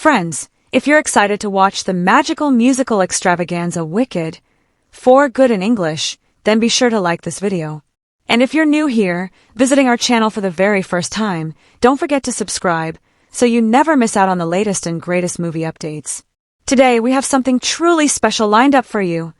Friends, if you're excited to watch the magical musical extravaganza Wicked, For Good in English, then be sure to like this video. And if you're new here, visiting our channel for the very first time, don't forget to subscribe, so you never miss out on the latest and greatest movie updates. Today we have something truly special lined up for you.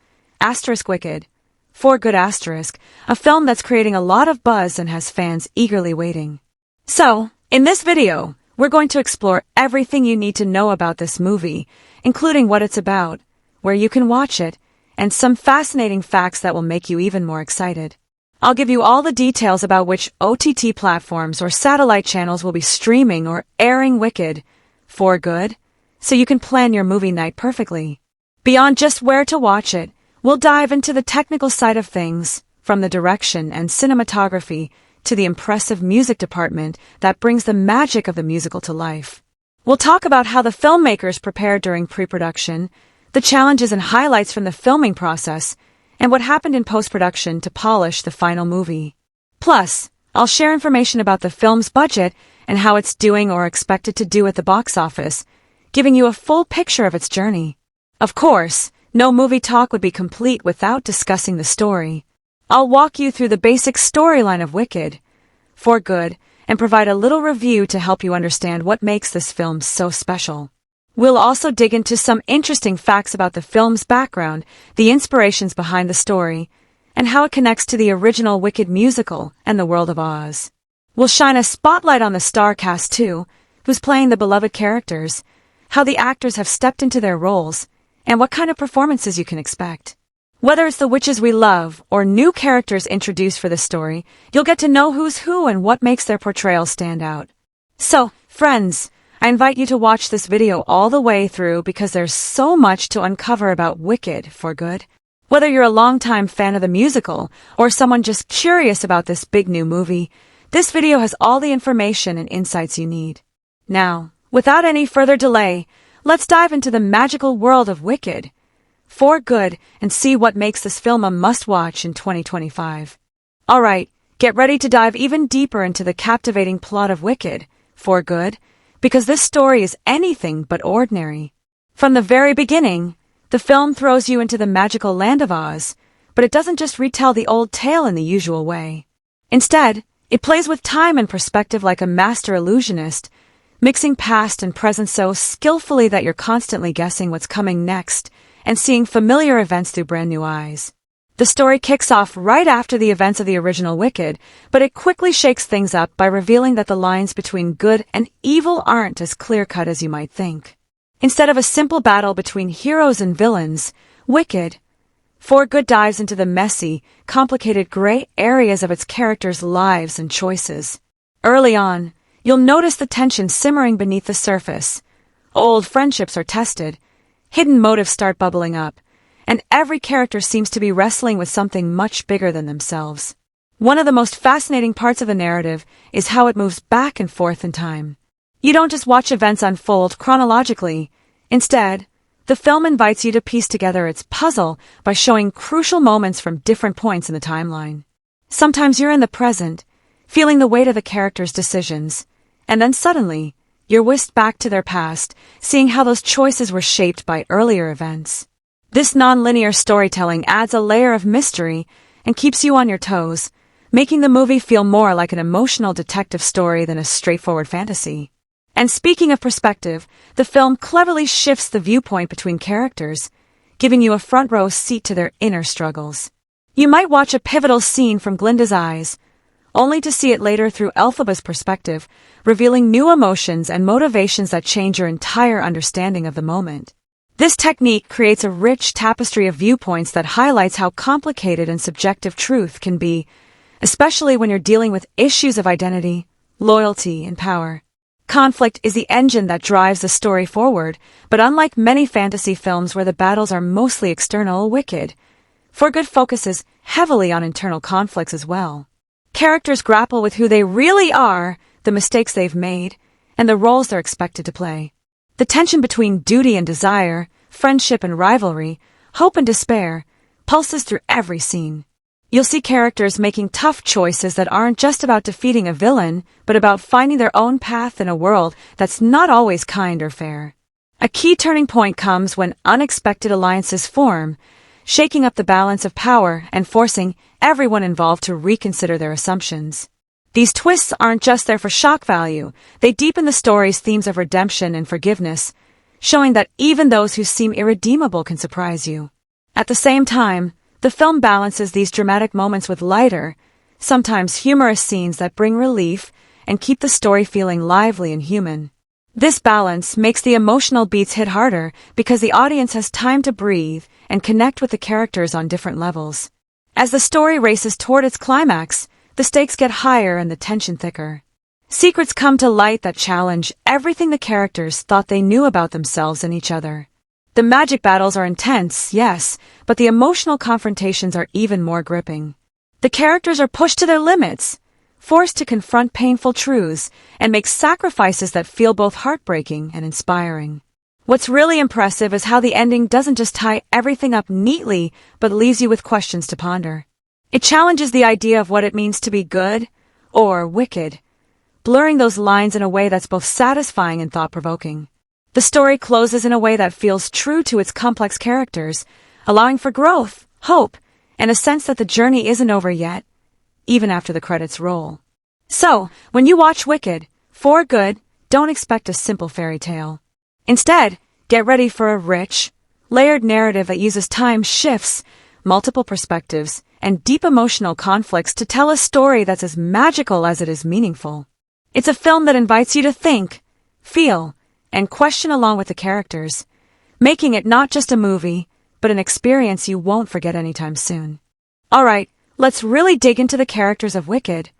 Wicked. For Good a film that's creating a lot of buzz and has fans eagerly waiting. So, in this video, we're going to explore everything you need to know about this movie, including what it's about, where you can watch it, and some fascinating facts that will make you even more excited. I'll give you all the details about which OTT platforms or satellite channels will be streaming or airing Wicked, For Good, so you can plan your movie night perfectly. Beyond just where to watch it, we'll dive into the technical side of things, from the direction and cinematography to the impressive music department that brings the magic of the musical to life. We'll talk about how the filmmakers prepared during pre-production, the challenges and highlights from the filming process, and what happened in post-production to polish the final movie. Plus, I'll share information about the film's budget and how it's doing or expected to do at the box office, giving you a full picture of its journey. Of course, no movie talk would be complete without discussing the story. I'll walk you through the basic storyline of Wicked, For Good, and provide a little review to help you understand what makes this film so special. We'll also dig into some interesting facts about the film's background, the inspirations behind the story, and how it connects to the original Wicked musical and the world of Oz. We'll shine a spotlight on the star cast too, who's playing the beloved characters, how the actors have stepped into their roles, and what kind of performances you can expect. Whether it's the witches we love or new characters introduced for the story, you'll get to know who's who and what makes their portrayal stand out. So, friends, I invite you to watch this video all the way through because there's so much to uncover about Wicked, For Good. Whether you're a longtime fan of the musical or someone just curious about this big new movie, this video has all the information and insights you need. Now, without any further delay, let's dive into the magical world of Wicked, For Good, and see what makes this film a must-watch in 2025. Alright, get ready to dive even deeper into the captivating plot of Wicked, For Good, because this story is anything but ordinary. From the very beginning, the film throws you into the magical land of Oz, but it doesn't just retell the old tale in the usual way. Instead, it plays with time and perspective like a master illusionist, mixing past and present so skillfully that you're constantly guessing what's coming next and seeing familiar events through brand new eyes. The story kicks off right after the events of the original Wicked, but it quickly shakes things up by revealing that the lines between good and evil aren't as clear-cut as you might think. Instead of a simple battle between heroes and villains, Wicked, For Good dives into the messy, complicated gray areas of its characters' lives and choices. Early on, you'll notice the tension simmering beneath the surface. Old friendships are tested, hidden motives start bubbling up, and every character seems to be wrestling with something much bigger than themselves. One of the most fascinating parts of the narrative is how it moves back and forth in time. You don't just watch events unfold chronologically. Instead, the film invites you to piece together its puzzle by showing crucial moments from different points in the timeline. Sometimes you're in the present, feeling the weight of the characters' decisions, and then suddenly, you're whisked back to their past, seeing how those choices were shaped by earlier events. This non-linear storytelling adds a layer of mystery and keeps you on your toes, making the movie feel more like an emotional detective story than a straightforward fantasy. And speaking of perspective, the film cleverly shifts the viewpoint between characters, giving you a front-row seat to their inner struggles. You might watch a pivotal scene from Glinda's eyes, only to see it later through Elphaba's perspective, revealing new emotions and motivations that change your entire understanding of the moment. This technique creates a rich tapestry of viewpoints that highlights how complicated and subjective truth can be, especially when you're dealing with issues of identity, loyalty, and power. Conflict is the engine that drives the story forward, but unlike many fantasy films where the battles are mostly external, Wicked, For Good focuses heavily on internal conflicts as well. Characters grapple with who they really are, the mistakes they've made, and the roles they're expected to play. The tension between duty and desire, friendship and rivalry, hope and despair, pulses through every scene. You'll see characters making tough choices that aren't just about defeating a villain, but about finding their own path in a world that's not always kind or fair. A key turning point comes when unexpected alliances form, shaking up the balance of power and forcing everyone involved to reconsider their assumptions. These twists aren't just there for shock value, they deepen the story's themes of redemption and forgiveness, showing that even those who seem irredeemable can surprise you. At the same time, the film balances these dramatic moments with lighter, sometimes humorous scenes that bring relief and keep the story feeling lively and human. This balance makes the emotional beats hit harder because the audience has time to breathe and connect with the characters on different levels. As the story races toward its climax, the stakes get higher and the tension thicker. Secrets come to light that challenge everything the characters thought they knew about themselves and each other. The magic battles are intense, yes, but the emotional confrontations are even more gripping. The characters are pushed to their limits, forced to confront painful truths and make sacrifices that feel both heartbreaking and inspiring. What's really impressive is how the ending doesn't just tie everything up neatly, but leaves you with questions to ponder. It challenges the idea of what it means to be good or wicked, blurring those lines in a way that's both satisfying and thought-provoking. The story closes in a way that feels true to its complex characters, allowing for growth, hope, and a sense that the journey isn't over yet, even after the credits roll. So, when you watch Wicked, for good, don't expect a simple fairy tale. Instead, get ready for a rich, layered narrative that uses time shifts, multiple perspectives, and deep emotional conflicts to tell a story that's as magical as it is meaningful. It's a film that invites you to think, feel, and question along with the characters, making it not just a movie, but an experience you won't forget anytime soon. Alright, let's really dig into the characters of Wicked.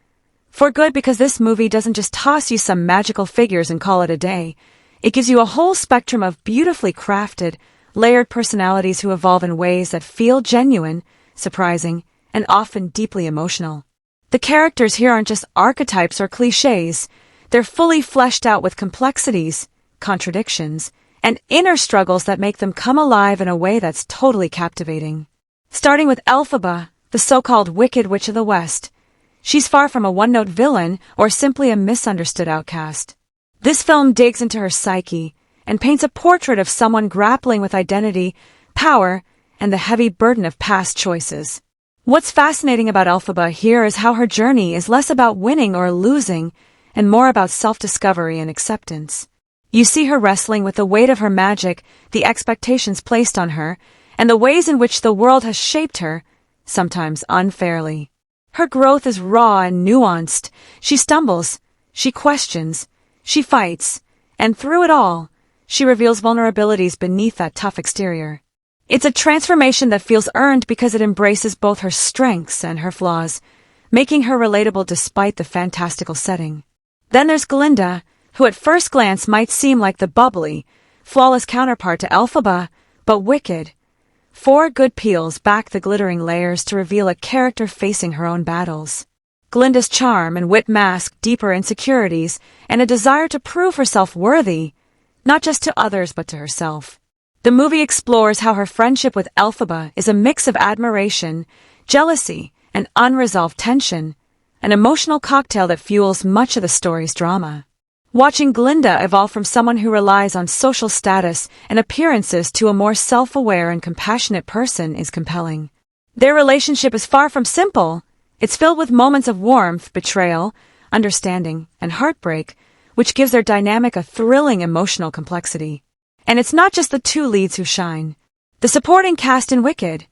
For good, because this movie doesn't just toss you some magical figures and call it a day. It gives you a whole spectrum of beautifully crafted, layered personalities who evolve in ways that feel genuine, surprising, and often deeply emotional. The characters here aren't just archetypes or cliches. They're fully fleshed out with complexities, contradictions, and inner struggles that make them come alive in a way that's totally captivating. Starting with Elphaba, the so-called Wicked Witch of the West. She's far from a one-note villain or simply a misunderstood outcast. This film digs into her psyche and paints a portrait of someone grappling with identity, power, and the heavy burden of past choices. What's fascinating about Elphaba here is how her journey is less about winning or losing and more about self-discovery and acceptance. You see her wrestling with the weight of her magic, the expectations placed on her, and the ways in which the world has shaped her, sometimes unfairly. Her growth is raw and nuanced. She stumbles, she questions, she fights, and through it all, she reveals vulnerabilities beneath that tough exterior. It's a transformation that feels earned because it embraces both her strengths and her flaws, making her relatable despite the fantastical setting. Then there's Glinda, who at first glance might seem like the bubbly, flawless counterpart to Elphaba, but Wicked. For good peels back the glittering layers to reveal a character facing her own battles. Glinda's charm and wit mask deeper insecurities and a desire to prove herself worthy, not just to others but to herself. The movie explores how her friendship with Elphaba is a mix of admiration, jealousy, and unresolved tension, an emotional cocktail that fuels much of the story's drama. Watching Glinda evolve from someone who relies on social status and appearances to a more self-aware and compassionate person is compelling. Their relationship is far from simple. It's filled with moments of warmth, betrayal, understanding, and heartbreak, which gives their dynamic a thrilling emotional complexity. And it's not just the two leads who shine. The supporting cast in Wicked,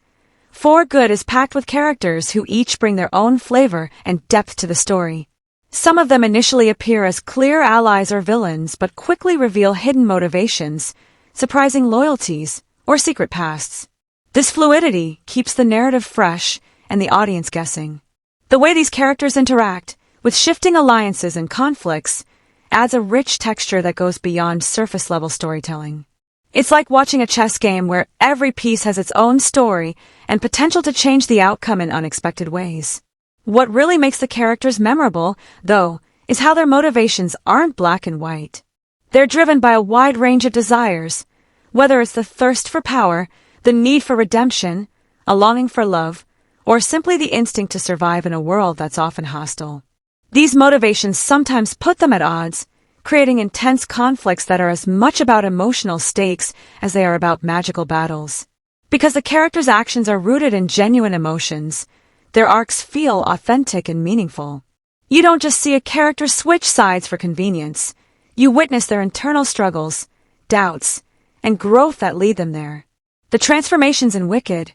for good, is packed with characters who each bring their own flavor and depth to the story. Some of them initially appear as clear allies or villains, but quickly reveal hidden motivations, surprising loyalties, or secret pasts. This fluidity keeps the narrative fresh and the audience guessing. The way these characters interact, with shifting alliances and conflicts, adds a rich texture that goes beyond surface-level storytelling. It's like watching a chess game where every piece has its own story and potential to change the outcome in unexpected ways. What really makes the characters memorable, though, is how their motivations aren't black and white. They're driven by a wide range of desires, whether it's the thirst for power, the need for redemption, a longing for love, or simply the instinct to survive in a world that's often hostile. These motivations sometimes put them at odds, creating intense conflicts that are as much about emotional stakes as they are about magical battles. Because the characters' actions are rooted in genuine emotions, their arcs feel authentic and meaningful. You don't just see a character switch sides for convenience. You witness their internal struggles, doubts, and growth that lead them there. The transformations in Wicked,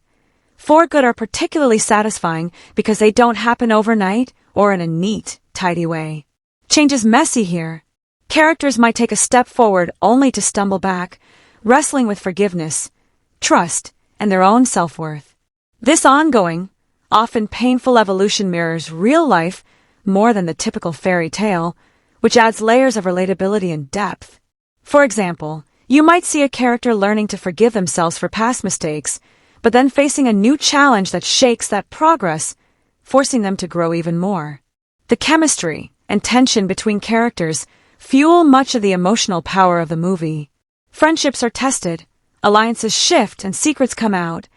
For Good are particularly satisfying because they don't happen overnight or in a neat, tidy way. Change is messy here. Characters might take a step forward only to stumble back, wrestling with forgiveness, trust, and their own self-worth. This ongoing, often painful evolution mirrors real life more than the typical fairy tale, which adds layers of relatability and depth. For example, you might see a character learning to forgive themselves for past mistakes, but then facing a new challenge that shakes that progress, forcing them to grow even more. The chemistry and tension between characters fuel much of the emotional power of the movie. Friendships are tested, alliances shift, and secrets come out,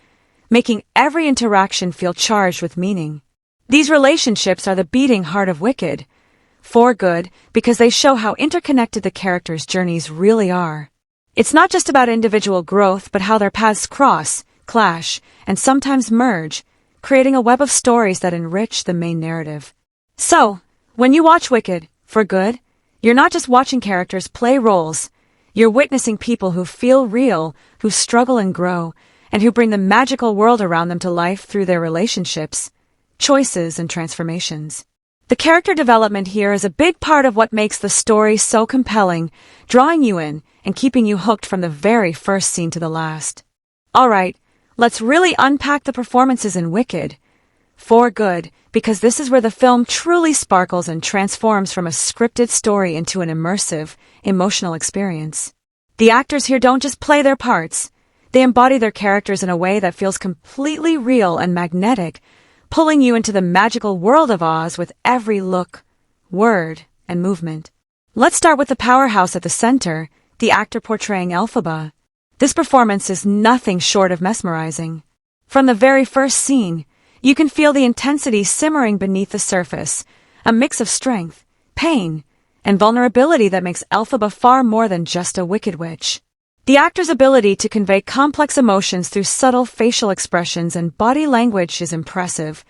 making every interaction feel charged with meaning. These relationships are the beating heart of Wicked, For Good, because they show how interconnected the characters' journeys really are. It's not just about individual growth, but how their paths cross, clash, and sometimes merge, creating a web of stories that enrich the main narrative. So, when you watch Wicked, For Good, you're not just watching characters play roles, you're witnessing people who feel real, who struggle and grow, and who bring the magical world around them to life through their relationships, choices, and transformations. The character development here is a big part of what makes the story so compelling, drawing you in and keeping you hooked from the very first scene to the last. Alright, let's really unpack the performances in Wicked, For Good, because this is where the film truly sparkles and transforms from a scripted story into an immersive, emotional experience. The actors here don't just play their parts, they embody their characters in a way that feels completely real and magnetic, pulling you into the magical world of Oz with every look, word, and movement. Let's start with the powerhouse at the center, the actor portraying Elphaba. This performance is nothing short of mesmerizing. From the very first scene, you can feel the intensity simmering beneath the surface, a mix of strength, pain, and vulnerability that makes Elphaba far more than just a wicked witch. The actor's ability to convey complex emotions through subtle facial expressions and body language is impressive.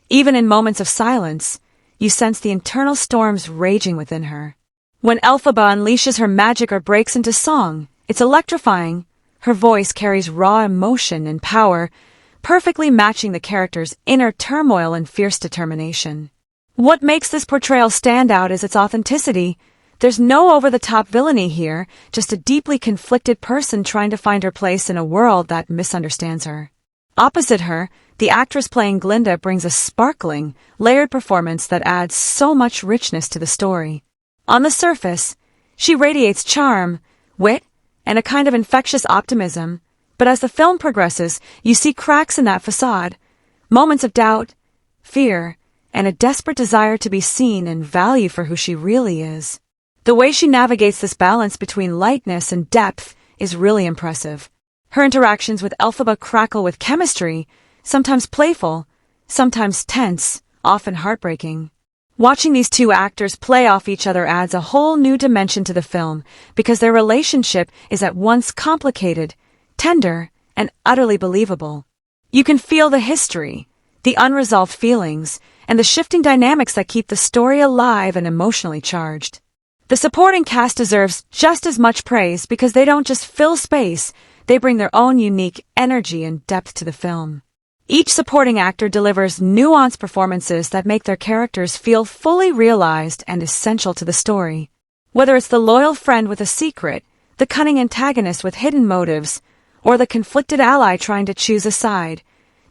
Even in moments of silence, you sense the internal storms raging within her. When Elphaba unleashes her magic or breaks into song, it's electrifying. Her voice carries raw emotion and power, perfectly matching the character's inner turmoil and fierce determination. What makes this portrayal stand out is its authenticity. There's no over-the-top villainy here, just a deeply conflicted person trying to find her place in a world that misunderstands her. Opposite her, the actress playing Glinda brings a sparkling, layered performance that adds so much richness to the story. On the surface, she radiates charm, wit, and a kind of infectious optimism, but as the film progresses, you see cracks in that facade, moments of doubt, fear, and a desperate desire to be seen and valued for who she really is. The way she navigates this balance between lightness and depth is really impressive. Her interactions with Elphaba crackle with chemistry, sometimes playful, sometimes tense, often heartbreaking. Watching these two actors play off each other adds a whole new dimension to the film because their relationship is at once complicated, tender, and utterly believable. You can feel the history, the unresolved feelings, and the shifting dynamics that keep the story alive and emotionally charged. The supporting cast deserves just as much praise because they don't just fill space, they bring their own unique energy and depth to the film. Each supporting actor delivers nuanced performances that make their characters feel fully realized and essential to the story. Whether it's the loyal friend with a secret, the cunning antagonist with hidden motives, or the conflicted ally trying to choose a side,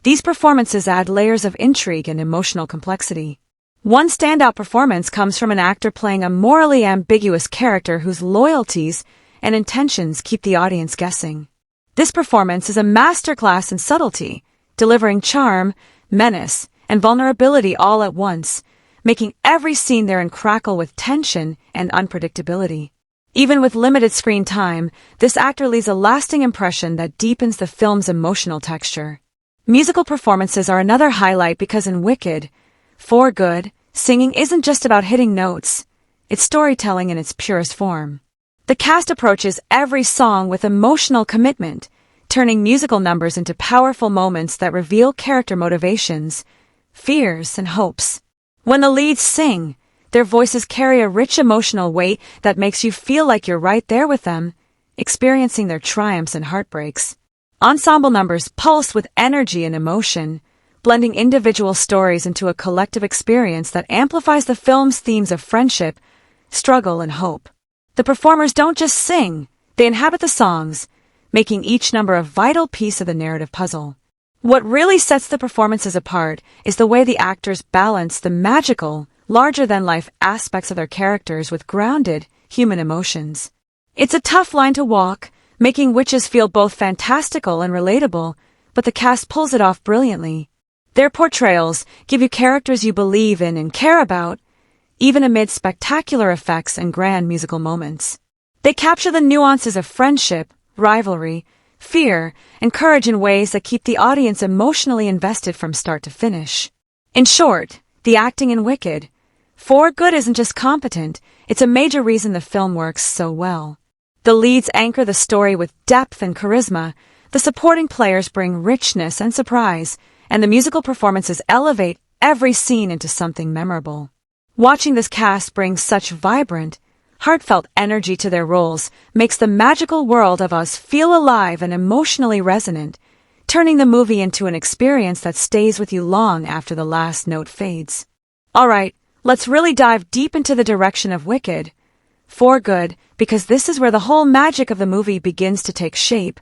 these performances add layers of intrigue and emotional complexity. One standout performance comes from an actor playing a morally ambiguous character whose loyalties and intentions keep the audience guessing. This performance is a masterclass in subtlety, delivering charm, menace, and vulnerability all at once, making every scene therein crackle with tension and unpredictability. Even with limited screen time, this actor leaves a lasting impression that deepens the film's emotional texture. Musical performances are another highlight because in Wicked, For Good, singing isn't just about hitting notes. it's storytelling in its purest form. The cast approaches every song with emotional commitment, turning musical numbers into powerful moments that reveal character motivations, fears, and hopes. When the leads sing, their voices carry a rich emotional weight that makes you feel like you're right there with them, experiencing their triumphs and heartbreaks. Ensemble numbers pulse with energy and emotion, blending individual stories into a collective experience that amplifies the film's themes of friendship, struggle, and hope. The performers don't just sing, they inhabit the songs, making each number a vital piece of the narrative puzzle. What really sets the performances apart is the way the actors balance the magical, larger-than-life aspects of their characters with grounded, human emotions. It's a tough line to walk, making witches feel both fantastical and relatable, but the cast pulls it off brilliantly. Their portrayals give you characters you believe in and care about, even amid spectacular effects and grand musical moments. They capture the nuances of friendship, rivalry, fear, and courage in ways that keep the audience emotionally invested from start to finish. In short, the acting in Wicked, For Good isn't just competent, it's a major reason the film works so well. The leads anchor the story with depth and charisma, the supporting players bring richness and surprise, and the musical performances elevate every scene into something memorable. Watching this cast bring such vibrant, heartfelt energy to their roles makes the magical world of Oz feel alive and emotionally resonant, turning the movie into an experience that stays with you long after the last note fades. Alright, let's really dive deep into the direction of Wicked, For Good, because this is where the whole magic of the movie begins to take shape,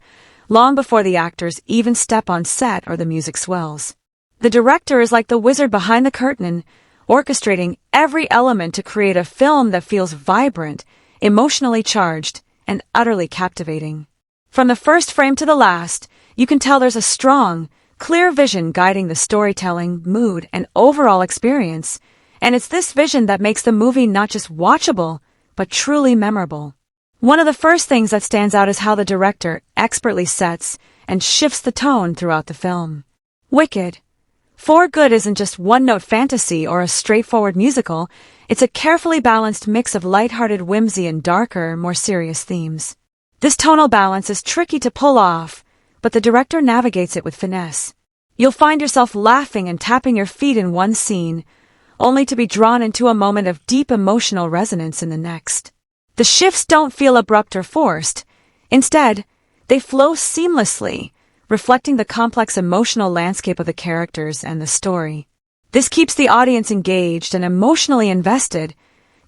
long before the actors even step on set or the music swells. The director is like the wizard behind the curtain, orchestrating every element to create a film that feels vibrant, emotionally charged, and utterly captivating. From the first frame to the last, you can tell there's a strong, clear vision guiding the storytelling, mood, and overall experience, and it's this vision that makes the movie not just watchable, but truly memorable. One of the first things that stands out is how the director expertly sets and shifts the tone throughout the film. Wicked, For Good isn't just one-note fantasy or a straightforward musical, it's a carefully balanced mix of lighthearted whimsy and darker, more serious themes. This tonal balance is tricky to pull off, but the director navigates it with finesse. You'll find yourself laughing and tapping your feet in one scene, only to be drawn into a moment of deep emotional resonance in the next. The shifts don't feel abrupt or forced. Instead, they flow seamlessly, reflecting the complex emotional landscape of the characters and the story. This keeps the audience engaged and emotionally invested,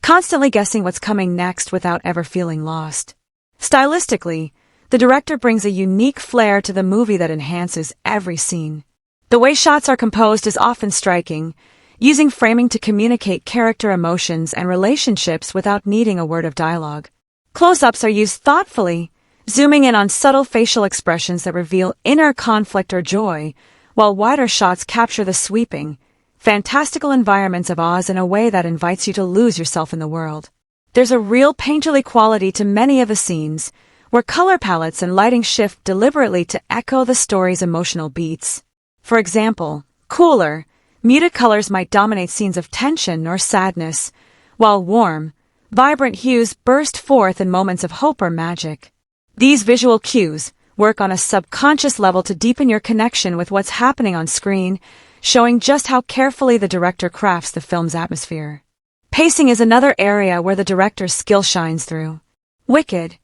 constantly guessing what's coming next without ever feeling lost. Stylistically, the director brings a unique flair to the movie that enhances every scene. The way shots are composed is often striking, using framing to communicate character emotions and relationships without needing a word of dialogue. Close-ups are used thoughtfully, zooming in on subtle facial expressions that reveal inner conflict or joy, while wider shots capture the sweeping, fantastical environments of Oz in a way that invites you to lose yourself in the world. There's a real painterly quality to many of the scenes, where color palettes and lighting shift deliberately to echo the story's emotional beats. For example, cooler, muted colors might dominate scenes of tension or sadness, while warm, vibrant hues burst forth in moments of hope or magic. These visual cues work on a subconscious level to deepen your connection with what's happening on screen, showing just how carefully the director crafts the film's atmosphere. Pacing is another area where the director's skill shines through. Wicked,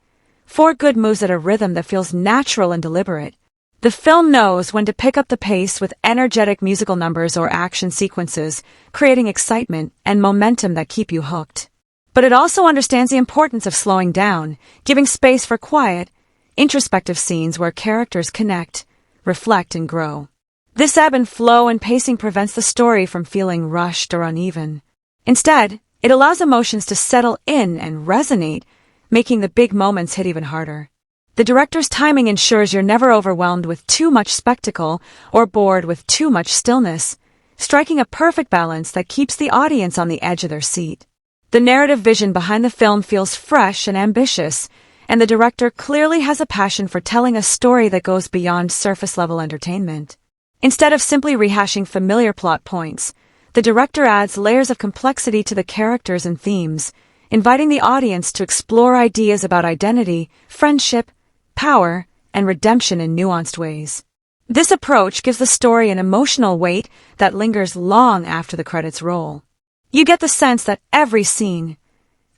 For Good moves at a rhythm that feels natural and deliberate. The film knows when to pick up the pace with energetic musical numbers or action sequences, creating excitement and momentum that keep you hooked. But it also understands the importance of slowing down, giving space for quiet, introspective scenes where characters connect, reflect, and grow. This ebb and flow in pacing prevents the story from feeling rushed or uneven. Instead, it allows emotions to settle in and resonate, making the big moments hit even harder. The director's timing ensures you're never overwhelmed with too much spectacle or bored with too much stillness, striking a perfect balance that keeps the audience on the edge of their seat. The narrative vision behind the film feels fresh and ambitious, and the director clearly has a passion for telling a story that goes beyond surface-level entertainment. Instead of simply rehashing familiar plot points, the director adds layers of complexity to the characters and themes, inviting the audience to explore ideas about identity, friendship, power, and redemption in nuanced ways. This approach gives the story an emotional weight that lingers long after the credits roll. You get the sense that every scene,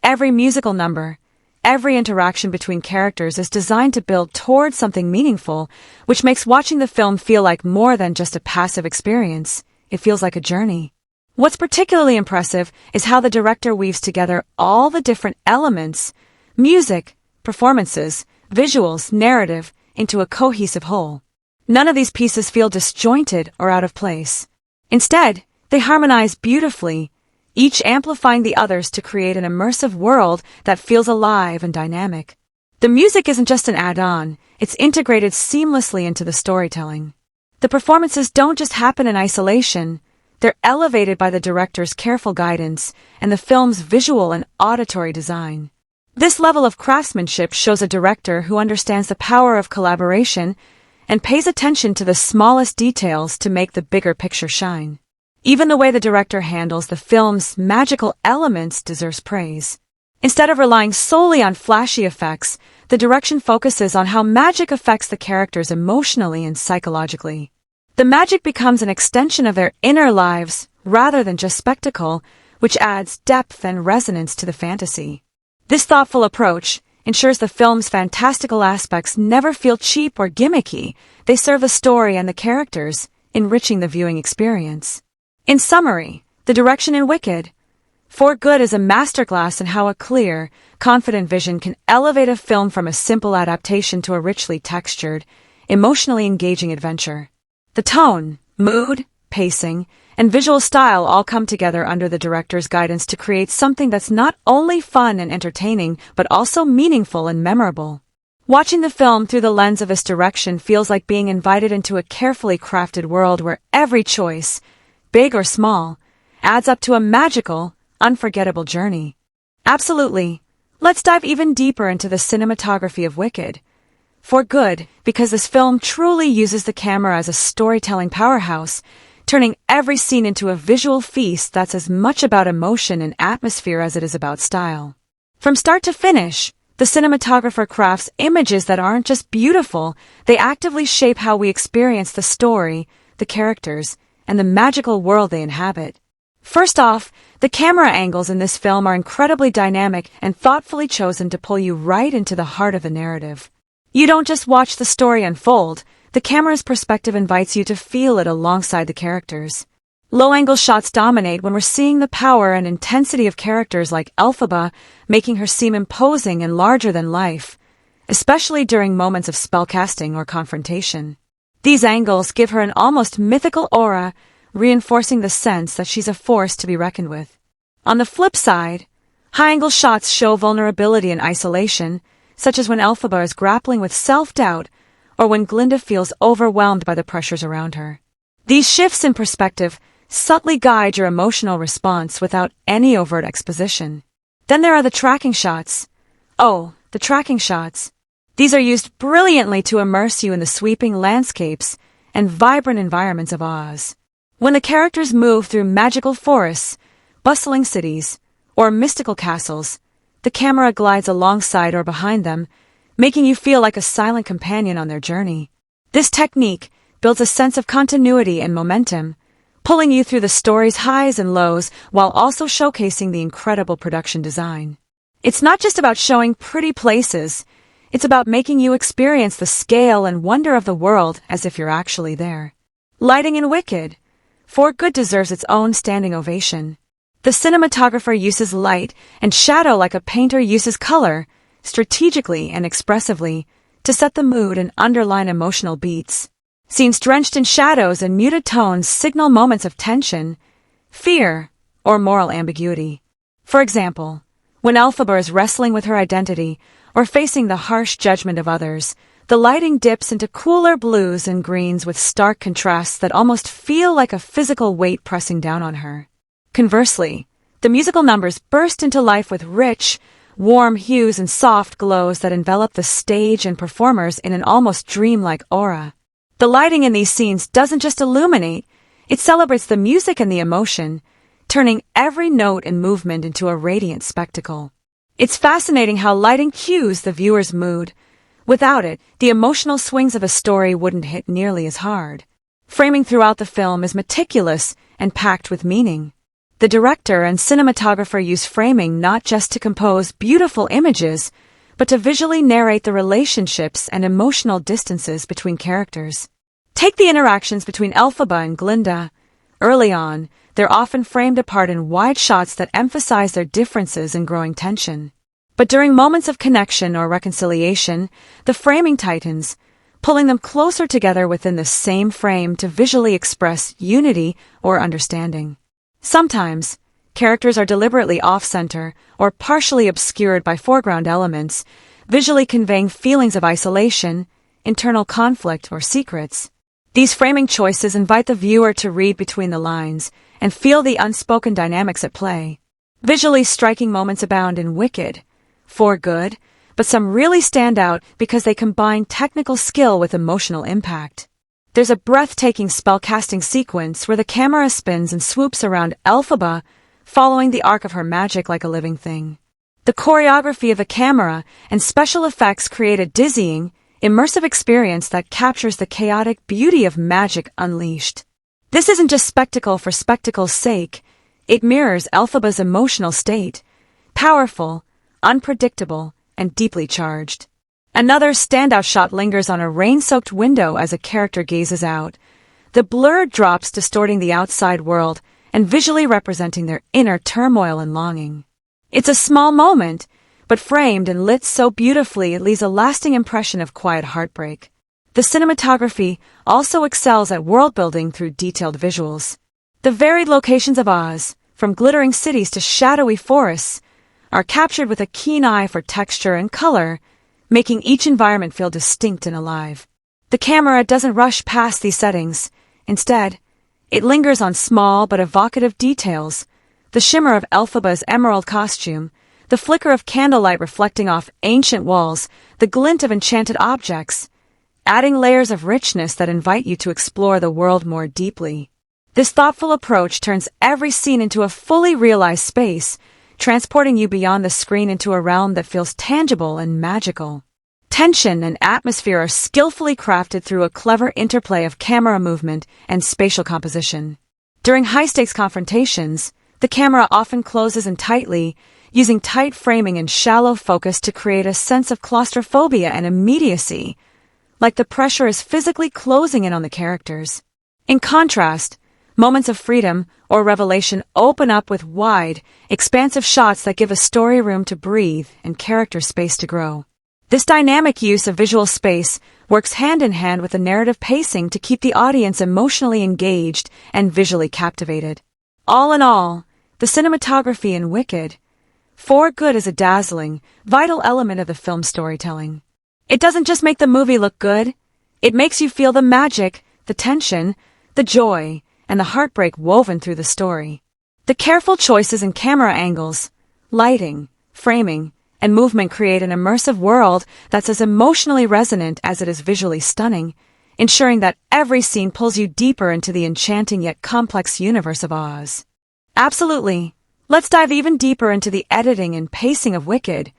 every musical number, every interaction between characters is designed to build towards something meaningful, which makes watching the film feel like more than just a passive experience. It feels like a journey. What's particularly impressive is how the director weaves together all the different elements, music, performances, visuals, narrative, into a cohesive whole. None of these pieces feel disjointed or out of place. Instead, they harmonize beautifully, each amplifying the others to create an immersive world that feels alive and dynamic. The music isn't just an add-on, it's integrated seamlessly into the storytelling. The performances don't just happen in isolation, they're elevated by the director's careful guidance and the film's visual and auditory design. This level of craftsmanship shows a director who understands the power of collaboration and pays attention to the smallest details to make the bigger picture shine. Even the way the director handles the film's magical elements deserves praise. Instead of relying solely on flashy effects, the direction focuses on how magic affects the characters emotionally and psychologically. The magic becomes an extension of their inner lives rather than just spectacle, which adds depth and resonance to the fantasy. This thoughtful approach ensures the film's fantastical aspects never feel cheap or gimmicky. They serve the story and the characters, enriching the viewing experience. In summary, the direction in Wicked, For Good is a masterclass in how a clear, confident vision can elevate a film from a simple adaptation to a richly textured, emotionally engaging adventure. The tone, mood, pacing, and visual style all come together under the director's guidance to create something that's not only fun and entertaining, but also meaningful and memorable. Watching the film through the lens of his direction feels like being invited into a carefully crafted world where every choice, big or small, adds up to a magical, unforgettable journey. Absolutely. Let's dive even deeper into the cinematography of Wicked. For Good, because this film truly uses the camera as a storytelling powerhouse, turning every scene into a visual feast that's as much about emotion and atmosphere as it is about style. From start to finish, the cinematographer crafts images that aren't just beautiful, they actively shape how we experience the story, the characters, and the magical world they inhabit. First off, the camera angles in this film are incredibly dynamic and thoughtfully chosen to pull you right into the heart of the narrative. You don't just watch the story unfold, the camera's perspective invites you to feel it alongside the characters. Low-angle shots dominate when we're seeing the power and intensity of characters like Elphaba, making her seem imposing and larger than life, especially during moments of spellcasting or confrontation. These angles give her an almost mythical aura, reinforcing the sense that she's a force to be reckoned with. On the flip side, high-angle shots show vulnerability and isolation, such as when Elphaba is grappling with self-doubt or when Glinda feels overwhelmed by the pressures around her. These shifts in perspective subtly guide your emotional response without any overt exposition. Then there are the tracking shots. Oh, the tracking shots. These are used brilliantly to immerse you in the sweeping landscapes and vibrant environments of Oz. When the characters move through magical forests, bustling cities, or mystical castles, the camera glides alongside or behind them, making you feel like a silent companion on their journey. This technique builds a sense of continuity and momentum, pulling you through the story's highs and lows while also showcasing the incredible production design. It's not just about showing pretty places, it's about making you experience the scale and wonder of the world as if you're actually there. Lighting in Wicked, For Good deserves its own standing ovation. The cinematographer uses light and shadow like a painter uses color, strategically and expressively, to set the mood and underline emotional beats. Scenes drenched in shadows and muted tones signal moments of tension, fear, or moral ambiguity. For example, when Elphaba is wrestling with her identity or facing the harsh judgment of others, the lighting dips into cooler blues and greens with stark contrasts that almost feel like a physical weight pressing down on her. Conversely, the musical numbers burst into life with rich, warm hues and soft glows that envelop the stage and performers in an almost dreamlike aura. The lighting in these scenes doesn't just illuminate, it celebrates the music and the emotion, turning every note and movement into a radiant spectacle. It's fascinating how lighting cues the viewer's mood. Without it, the emotional swings of a story wouldn't hit nearly as hard. Framing throughout the film is meticulous and packed with meaning. The director and cinematographer use framing not just to compose beautiful images, but to visually narrate the relationships and emotional distances between characters. Take the interactions between Elphaba and Glinda. Early on, they're often framed apart in wide shots that emphasize their differences and growing tension. But during moments of connection or reconciliation, the framing tightens, pulling them closer together within the same frame to visually express unity or understanding. Sometimes, characters are deliberately off-center or partially obscured by foreground elements, visually conveying feelings of isolation, internal conflict, or secrets. These framing choices invite the viewer to read between the lines and feel the unspoken dynamics at play. Visually striking moments abound in Wicked, for good, but some really stand out because they combine technical skill with emotional impact. There's a breathtaking spellcasting sequence where the camera spins and swoops around Elphaba, following the arc of her magic like a living thing. The choreography of the camera and special effects create a dizzying, immersive experience that captures the chaotic beauty of magic unleashed. This isn't just spectacle for spectacle's sake. It mirrors Elphaba's emotional state, powerful, unpredictable, and deeply charged. Another standout shot lingers on a rain-soaked window as a character gazes out, the blurred drops distorting the outside world and visually representing their inner turmoil and longing. It's a small moment, but framed and lit so beautifully it leaves a lasting impression of quiet heartbreak. The cinematography also excels at world-building through detailed visuals. The varied locations of Oz, from glittering cities to shadowy forests, are captured with a keen eye for texture and color, making each environment feel distinct and alive. The camera doesn't rush past these settings. Instead, it lingers on small but evocative details, the shimmer of Elphaba's emerald costume, the flicker of candlelight reflecting off ancient walls, the glint of enchanted objects, adding layers of richness that invite you to explore the world more deeply. This thoughtful approach turns every scene into a fully realized space, transporting you beyond the screen into a realm that feels tangible and magical. Tension and atmosphere are skillfully crafted through a clever interplay of camera movement and spatial composition. During high-stakes confrontations, the camera often closes in tightly, using tight framing and shallow focus to create a sense of claustrophobia and immediacy, like the pressure is physically closing in on the characters. In contrast, moments of freedom or revelation open up with wide, expansive shots that give a story room to breathe and character space to grow. This dynamic use of visual space works hand in hand with the narrative pacing to keep the audience emotionally engaged and visually captivated. All in all, the cinematography in Wicked, for good, is a dazzling, vital element of the film's storytelling. It doesn't just make the movie look good, it makes you feel the magic, the tension, the joy, and the heartbreak woven through the story. The careful choices in camera angles, lighting, framing, and movement create an immersive world that's as emotionally resonant as it is visually stunning, ensuring that every scene pulls you deeper into the enchanting yet complex universe of Oz. Absolutely. Let's dive even deeper into the editing and pacing of Wicked,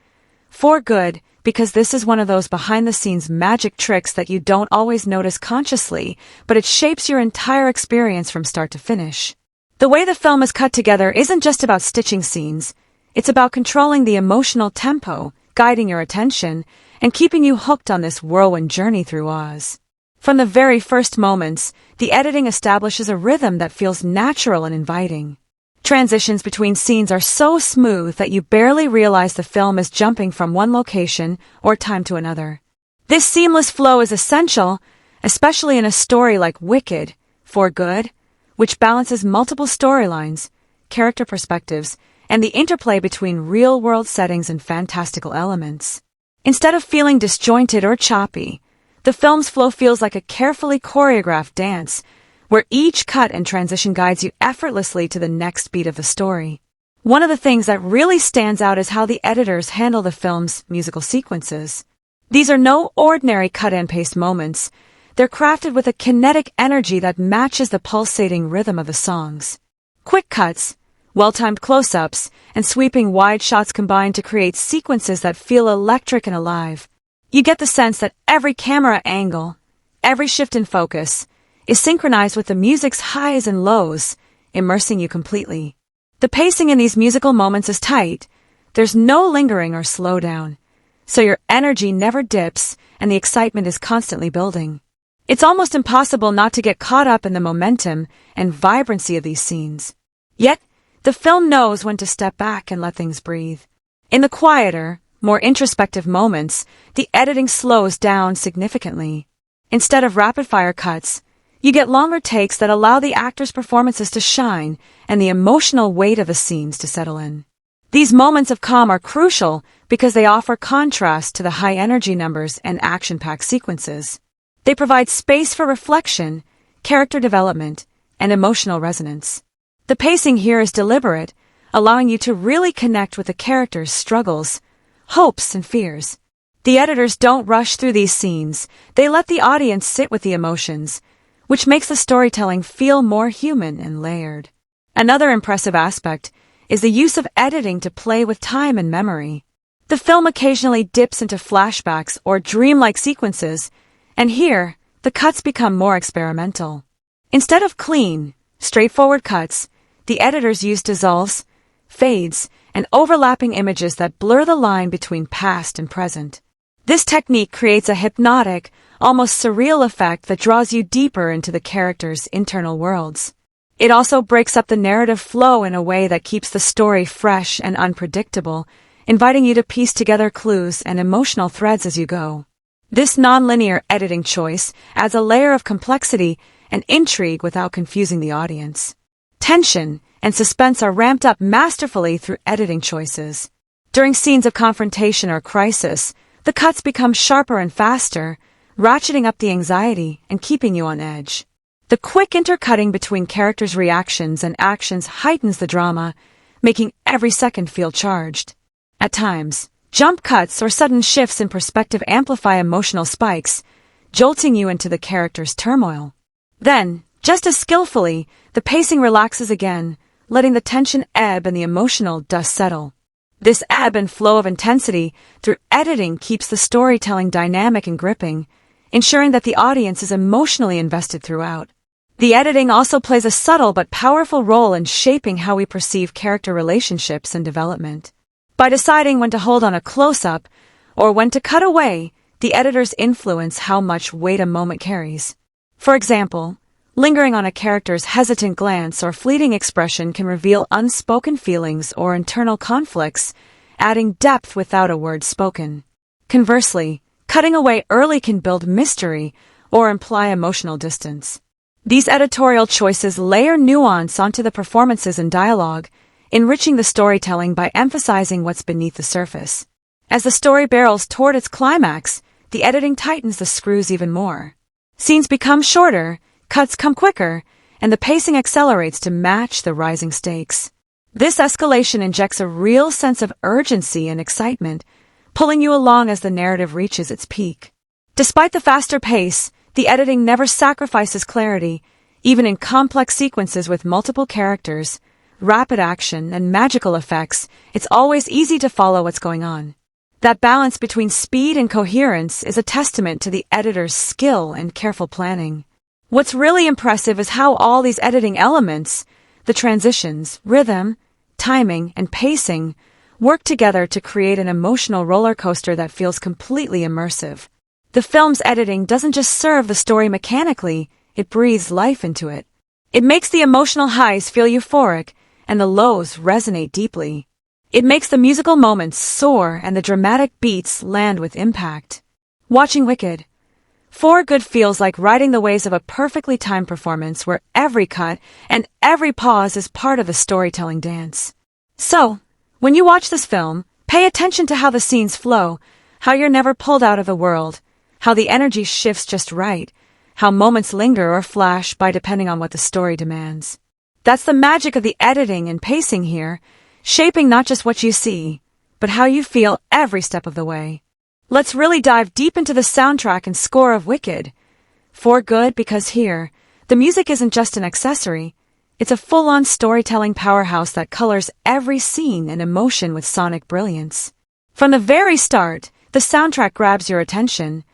for good, because this is one of those behind-the-scenes magic tricks that you don't always notice consciously, but it shapes your entire experience from start to finish. The way the film is cut together isn't just about stitching scenes, it's about controlling the emotional tempo, guiding your attention, and keeping you hooked on this whirlwind journey through Oz. From the very first moments, the editing establishes a rhythm that feels natural and inviting. Transitions between scenes are so smooth that you barely realize the film is jumping from one location or time to another. This seamless flow is essential, especially in a story like Wicked, for good, which balances multiple storylines, character perspectives, and the interplay between real-world settings and fantastical elements. Instead of feeling disjointed or choppy, the film's flow feels like a carefully choreographed dance, where each cut and transition guides you effortlessly to the next beat of the story. One of the things that really stands out is how the editors handle the film's musical sequences. These are no ordinary cut-and-paste moments. They're crafted with a kinetic energy that matches the pulsating rhythm of the songs. Quick cuts, Well-timed close-ups and sweeping wide shots combine to create sequences that feel electric and alive. You get the sense that every camera angle, every shift in focus, is synchronized with the music's highs and lows, immersing you completely. The pacing in these musical moments is tight. There's no lingering or slowdown, so your energy never dips and the excitement is constantly building. It's almost impossible not to get caught up in the momentum and vibrancy of these scenes. Yet, the film knows when to step back and let things breathe. In the quieter, more introspective moments, the editing slows down significantly. Instead of rapid-fire cuts, you get longer takes that allow the actors' performances to shine and the emotional weight of the scenes to settle in. These moments of calm are crucial because they offer contrast to the high-energy numbers and action-packed sequences. They provide space for reflection, character development, and emotional resonance. The pacing here is deliberate, allowing you to really connect with the characters' struggles, hopes, and fears. The editors don't rush through these scenes. They let the audience sit with the emotions, which makes the storytelling feel more human and layered. Another impressive aspect is the use of editing to play with time and memory. The film occasionally dips into flashbacks or dreamlike sequences, and here, the cuts become more experimental. Instead of clean, straightforward cuts, the editors use dissolves, fades, and overlapping images that blur the line between past and present. This technique creates a hypnotic, almost surreal effect that draws you deeper into the characters' internal worlds. It also breaks up the narrative flow in a way that keeps the story fresh and unpredictable, inviting you to piece together clues and emotional threads as you go. This non-linear editing choice adds a layer of complexity and intrigue without confusing the audience. Tension and suspense are ramped up masterfully through editing choices. During scenes of confrontation or crisis, the cuts become sharper and faster, ratcheting up the anxiety and keeping you on edge. The quick intercutting between characters' reactions and actions heightens the drama, making every second feel charged. At times, jump cuts or sudden shifts in perspective amplify emotional spikes, jolting you into the character's turmoil. Then, just as skillfully, the pacing relaxes again, letting the tension ebb and the emotional dust settle. This ebb and flow of intensity through editing keeps the storytelling dynamic and gripping, ensuring that the audience is emotionally invested throughout. The editing also plays a subtle but powerful role in shaping how we perceive character relationships and development. By deciding when to hold on a close-up or when to cut away, the editors influence how much weight a moment carries. For example, lingering on a character's hesitant glance or fleeting expression can reveal unspoken feelings or internal conflicts, adding depth without a word spoken. Conversely, cutting away early can build mystery or imply emotional distance. These editorial choices layer nuance onto the performances and dialogue, enriching the storytelling by emphasizing what's beneath the surface. As the story barrels toward its climax, the editing tightens the screws even more. Scenes become shorter, cuts come quicker, and the pacing accelerates to match the rising stakes. This escalation injects a real sense of urgency and excitement, pulling you along as the narrative reaches its peak. Despite the faster pace, the editing never sacrifices clarity, even in complex sequences with multiple characters, rapid action, and magical effects. It's always easy to follow what's going on. That balance between speed and coherence is a testament to the editor's skill and careful planning. What's really impressive is how all these editing elements, the transitions, rhythm, timing, and pacing, work together to create an emotional roller coaster that feels completely immersive. The film's editing doesn't just serve the story mechanically, it breathes life into it. It makes the emotional highs feel euphoric and the lows resonate deeply. It makes the musical moments soar and the dramatic beats land with impact. Watching Wicked, For Good feels like riding the waves of a perfectly timed performance where every cut and every pause is part of the storytelling dance. So, when you watch this film, pay attention to how the scenes flow, how you're never pulled out of the world, how the energy shifts just right, how moments linger or flash by depending on what the story demands. That's the magic of the editing and pacing here, shaping not just what you see, but how you feel every step of the way. Let's really dive deep into the soundtrack and score of Wicked. For Good, because here, the music isn't just an accessory, It's a full-on storytelling powerhouse that colors every scene and emotion with sonic brilliance. From the very start, the soundtrack grabs your attention,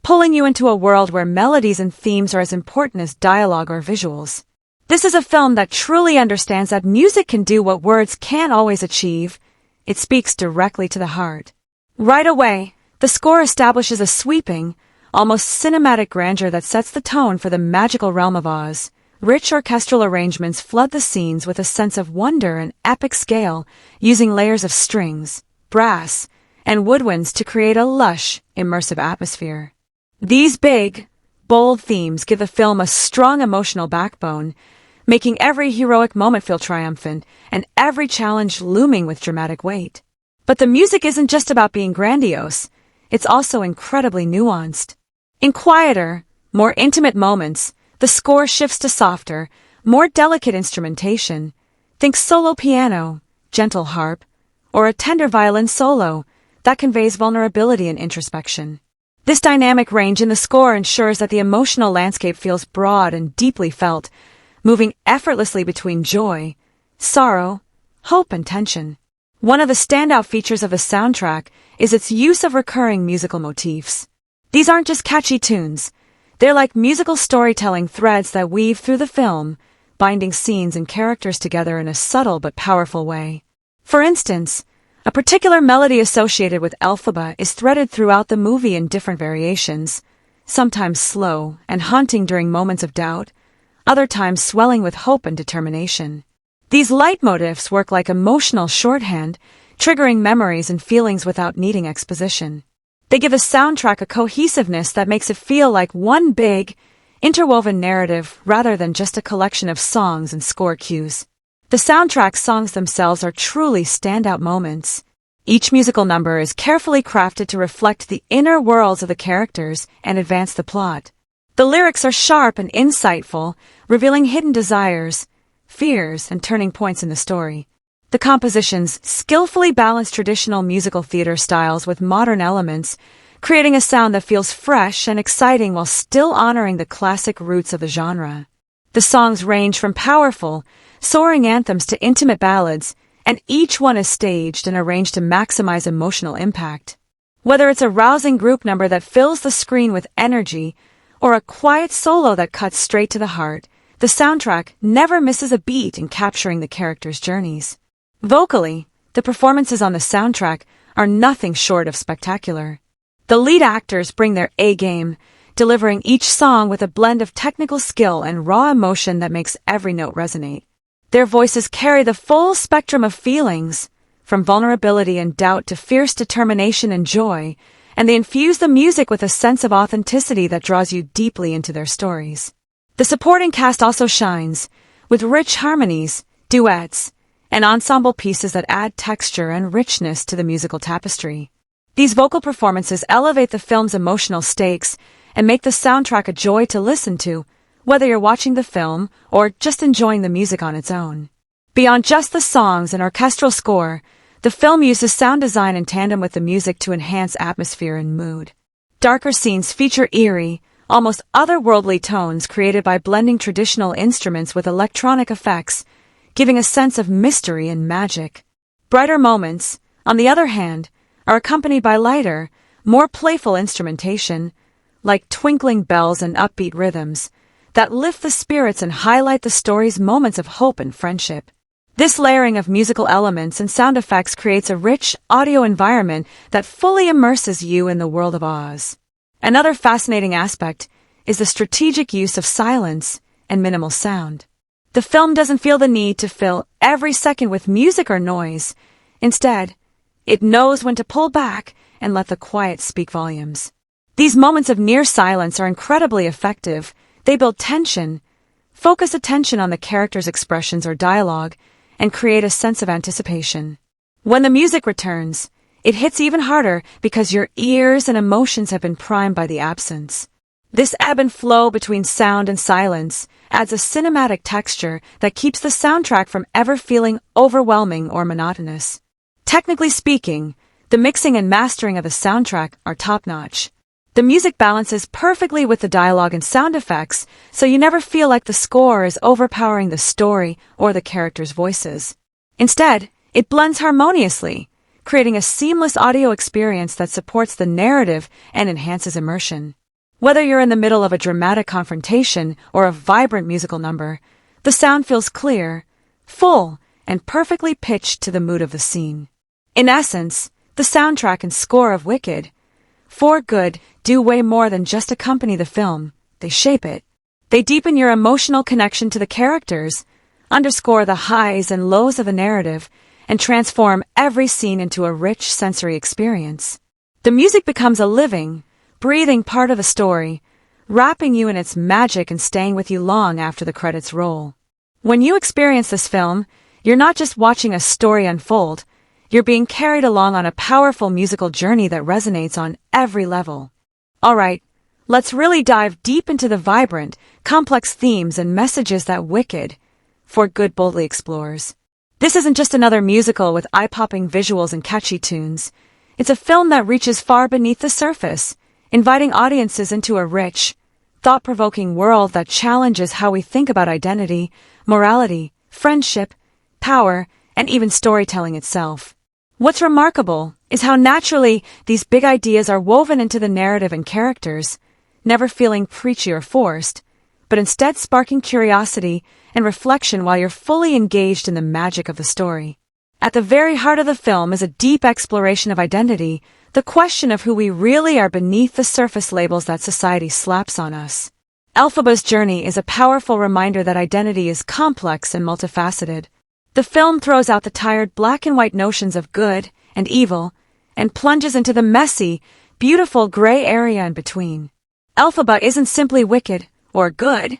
pulling you into a world where melodies and themes are as important as dialogue or visuals. This is a film that truly understands that music can do what words can't always achieve. It speaks directly to the heart. Right away, the score establishes a sweeping, almost cinematic grandeur that sets the tone for the magical realm of Oz. Rich orchestral arrangements flood the scenes with a sense of wonder and epic scale, using layers of strings, brass, and woodwinds to create a lush, immersive atmosphere. These big, bold themes give the film a strong emotional backbone, making every heroic moment feel triumphant and every challenge looming with dramatic weight. But the music isn't just about being grandiose, it's also incredibly nuanced. In quieter, more intimate moments, the score shifts to softer, more delicate instrumentation. Think solo piano, gentle harp, or a tender violin solo that conveys vulnerability and introspection. This dynamic range in the score ensures that the emotional landscape feels broad and deeply felt, moving effortlessly between joy, sorrow, hope, and tension. One of the standout features of the soundtrack is its use of recurring musical motifs. These aren't just catchy tunes. They're like musical storytelling threads that weave through the film, binding scenes and characters together in a subtle but powerful way. For instance, a particular melody associated with Elphaba is threaded throughout the movie in different variations, sometimes slow and haunting during moments of doubt, other times swelling with hope and determination. These leitmotifs work like emotional shorthand, triggering memories and feelings without needing exposition. They give a soundtrack a cohesiveness that makes it feel like one big, interwoven narrative rather than just a collection of songs and score cues. The soundtrack songs themselves are truly standout moments. Each musical number is carefully crafted to reflect the inner worlds of the characters and advance the plot. The lyrics are sharp and insightful, revealing hidden desires, fears, and turning points in the story. The compositions skillfully balance traditional musical theater styles with modern elements, creating a sound that feels fresh and exciting while still honoring the classic roots of the genre. The songs range from powerful, soaring anthems to intimate ballads, and each one is staged and arranged to maximize emotional impact. Whether it's a rousing group number that fills the screen with energy, or a quiet solo that cuts straight to the heart, the soundtrack never misses a beat in capturing the characters' journeys. Vocally, the performances on the soundtrack are nothing short of spectacular. The lead actors bring their A-game, delivering each song with a blend of technical skill and raw emotion that makes every note resonate. Their voices carry the full spectrum of feelings, from vulnerability and doubt to fierce determination and joy, and they infuse the music with a sense of authenticity that draws you deeply into their stories. The supporting cast also shines, with rich harmonies, duets, and ensemble pieces that add texture and richness to the musical tapestry. These vocal performances elevate the film's emotional stakes and make the soundtrack a joy to listen to, whether you're watching the film or just enjoying the music on its own. Beyond just the songs and orchestral score, the film uses sound design in tandem with the music to enhance atmosphere and mood. Darker scenes feature eerie, almost otherworldly tones created by blending traditional instruments with electronic effects, giving a sense of mystery and magic. Brighter moments, on the other hand, are accompanied by lighter, more playful instrumentation, like twinkling bells and upbeat rhythms, that lift the spirits and highlight the story's moments of hope and friendship. This layering of musical elements and sound effects creates a rich audio environment that fully immerses you in the world of Oz. Another fascinating aspect is the strategic use of silence and minimal sound. The film doesn't feel the need to fill every second with music or noise. Instead, it knows when to pull back and let the quiet speak volumes. These moments of near silence are incredibly effective. They build tension, focus attention on the character's expressions or dialogue, and create a sense of anticipation. When the music returns, it hits even harder because your ears and emotions have been primed by the absence. This ebb and flow between sound and silence adds a cinematic texture that keeps the soundtrack from ever feeling overwhelming or monotonous. Technically speaking, the mixing and mastering of the soundtrack are top-notch. The music balances perfectly with the dialogue and sound effects, so you never feel like the score is overpowering the story or the characters' voices. Instead, it blends harmoniously, creating a seamless audio experience that supports the narrative and enhances immersion. Whether you're in the middle of a dramatic confrontation or a vibrant musical number, the sound feels clear, full, and perfectly pitched to the mood of the scene. In essence, the soundtrack and score of Wicked, For Good, do way more than just accompany the film. They shape it. They deepen your emotional connection to the characters, underscore the highs and lows of the narrative, and transform every scene into a rich sensory experience. The music becomes a living, breathing part of the story, wrapping you in its magic and staying with you long after the credits roll. When you experience this film, you're not just watching a story unfold, you're being carried along on a powerful musical journey that resonates on every level. Alright, let's really dive deep into the vibrant, complex themes and messages that Wicked, For Good boldly explores. This isn't just another musical with eye-popping visuals and catchy tunes. It's a film that reaches far beneath the surface, inviting audiences into a rich, thought-provoking world that challenges how we think about identity, morality, friendship, power, and even storytelling itself. What's remarkable is how naturally these big ideas are woven into the narrative and characters, never feeling preachy or forced, but instead sparking curiosity and reflection while you're fully engaged in the magic of the story. At the very heart of the film is a deep exploration of identity, the question of who we really are beneath the surface labels that society slaps on us. Elphaba's journey is a powerful reminder that identity is complex and multifaceted. The film throws out the tired black and white notions of good and evil, and plunges into the messy, beautiful gray area in between. Elphaba isn't simply wicked or good.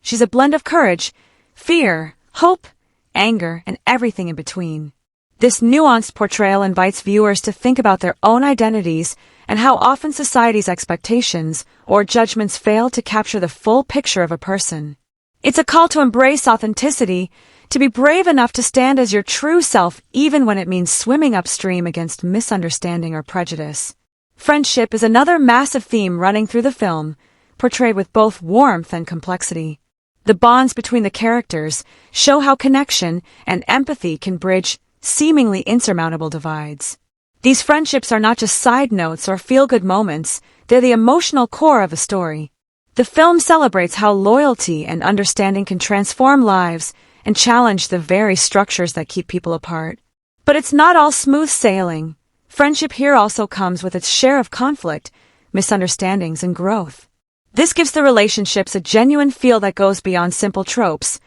She's a blend of courage, fear, hope, anger, and everything in between. This nuanced portrayal invites viewers to think about their own identities and how often society's expectations or judgments fail to capture the full picture of a person. It's a call to embrace authenticity, to be brave enough to stand as your true self even when it means swimming upstream against misunderstanding or prejudice. Friendship is another massive theme running through the film, portrayed with both warmth and complexity. The bonds between the characters show how connection and empathy can bridge seemingly insurmountable divides. These friendships are not just side notes or feel-good moments, they're the emotional core of the story. The film celebrates how loyalty and understanding can transform lives and challenge the very structures that keep people apart. But it's not all smooth sailing. Friendship here also comes with its share of conflict, misunderstandings, and growth. This gives the relationships a genuine feel that goes beyond simple tropes,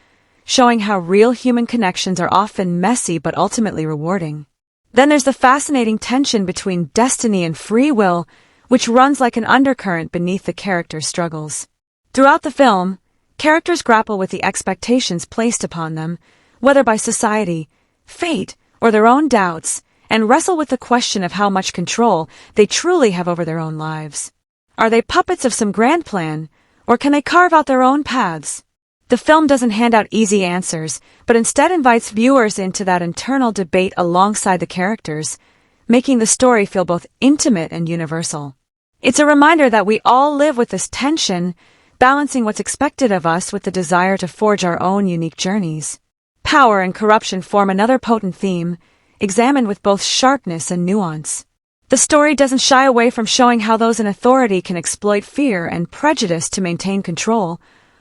showing how real human connections are often messy but ultimately rewarding. Then there's the fascinating tension between destiny and free will, which runs like an undercurrent beneath the characters' struggles. Throughout the film, characters grapple with the expectations placed upon them, whether by society, fate, or their own doubts, and wrestle with the question of how much control they truly have over their own lives. Are they puppets of some grand plan, or can they carve out their own paths? The film doesn't hand out easy answers, but instead invites viewers into that internal debate alongside the characters, making the story feel both intimate and universal. It's a reminder that we all live with this tension, balancing what's expected of us with the desire to forge our own unique journeys. Power and corruption form another potent theme, examined with both sharpness and nuance. The story doesn't shy away from showing how those in authority can exploit fear and prejudice to maintain control,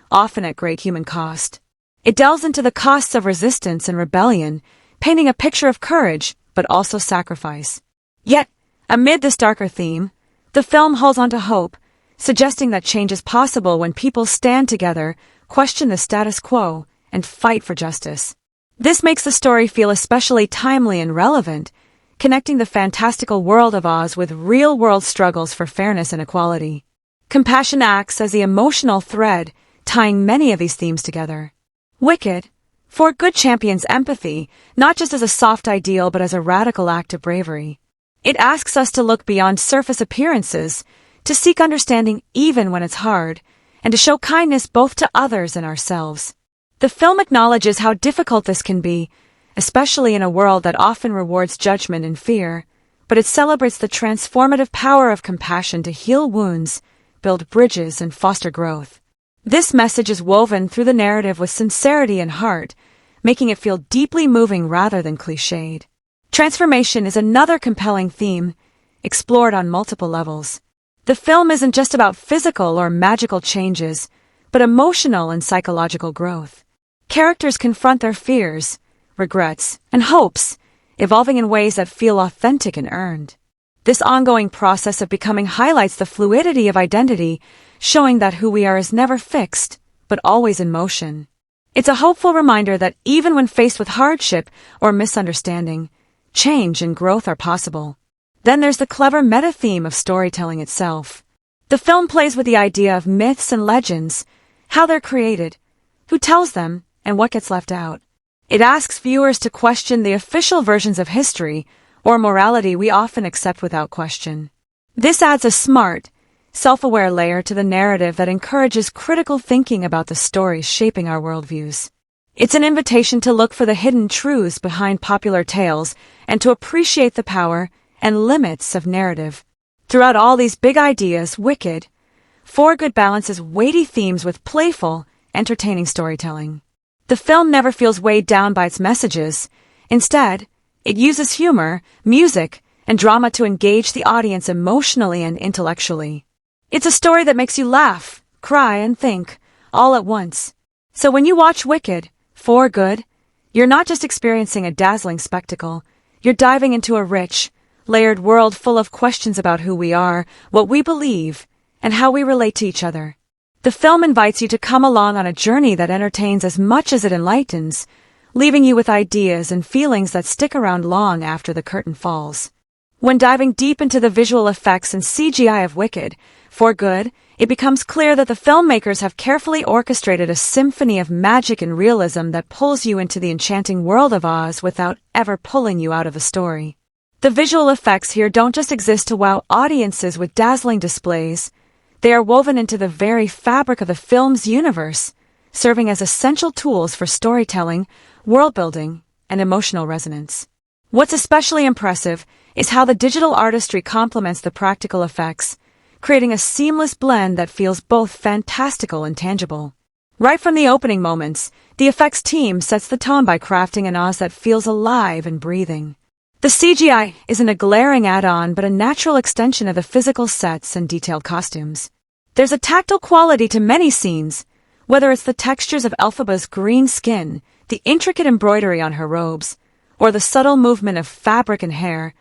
often at great human cost. It delves into the costs of resistance and rebellion, painting a picture of courage, but also sacrifice. Yet, amid this darker theme, the film holds on to hope, suggesting that change is possible when people stand together, question the status quo, and fight for justice. This makes the story feel especially timely and relevant, connecting the fantastical world of Oz with real-world struggles for fairness and equality. Compassion acts as the emotional thread, tying many of these themes together. Wicked, For Good champions empathy, not just as a soft ideal but as a radical act of bravery. It asks us to look beyond surface appearances, to seek understanding even when it's hard, and to show kindness both to others and ourselves. The film acknowledges how difficult this can be, especially in a world that often rewards judgment and fear, but it celebrates the transformative power of compassion to heal wounds, build bridges, and foster growth. This message is woven through the narrative with sincerity and heart, making it feel deeply moving rather than cliched. Transformation is another compelling theme, explored on multiple levels. The film isn't just about physical or magical changes, but emotional and psychological growth. Characters confront their fears, regrets, and hopes, evolving in ways that feel authentic and earned. This ongoing process of becoming highlights the fluidity of identity, showing that who we are is never fixed, but always in motion. It's a hopeful reminder that even when faced with hardship or misunderstanding, change and growth are possible. Then there's the clever meta-theme of storytelling itself. The film plays with the idea of myths and legends, how they're created, who tells them, and what gets left out. It asks viewers to question the official versions of history or morality we often accept without question. This adds a smart, self-aware layer to the narrative that encourages critical thinking about the stories shaping our worldviews. It's an invitation to look for the hidden truths behind popular tales and to appreciate the power and limits of narrative. Throughout all these big ideas, Wicked, For Good balances weighty themes with playful, entertaining storytelling. The film never feels weighed down by its messages. Instead, it uses humor, music, and drama to engage the audience emotionally and intellectually. It's a story that makes you laugh, cry, and think, all at once. So when you watch Wicked, For Good, you're not just experiencing a dazzling spectacle, you're diving into a rich, layered world full of questions about who we are, what we believe, and how we relate to each other. The film invites you to come along on a journey that entertains as much as it enlightens, leaving you with ideas and feelings that stick around long after the curtain falls. When diving deep into the visual effects and CGI of Wicked, For Good, it becomes clear that the filmmakers have carefully orchestrated a symphony of magic and realism that pulls you into the enchanting world of Oz without ever pulling you out of the story. The visual effects here don't just exist to wow audiences with dazzling displays. They are woven into the very fabric of the film's universe, serving as essential tools for storytelling, world-building, and emotional resonance. What's especially impressive is how the digital artistry complements the practical effects, creating a seamless blend that feels both fantastical and tangible. Right from the opening moments, the effects team sets the tone by crafting an Oz that feels alive and breathing. The CGI isn't a glaring add-on but a natural extension of the physical sets and detailed costumes. There's a tactile quality to many scenes, whether it's the textures of Elphaba's green skin, the intricate embroidery on her robes, or the subtle movement of fabric and hair,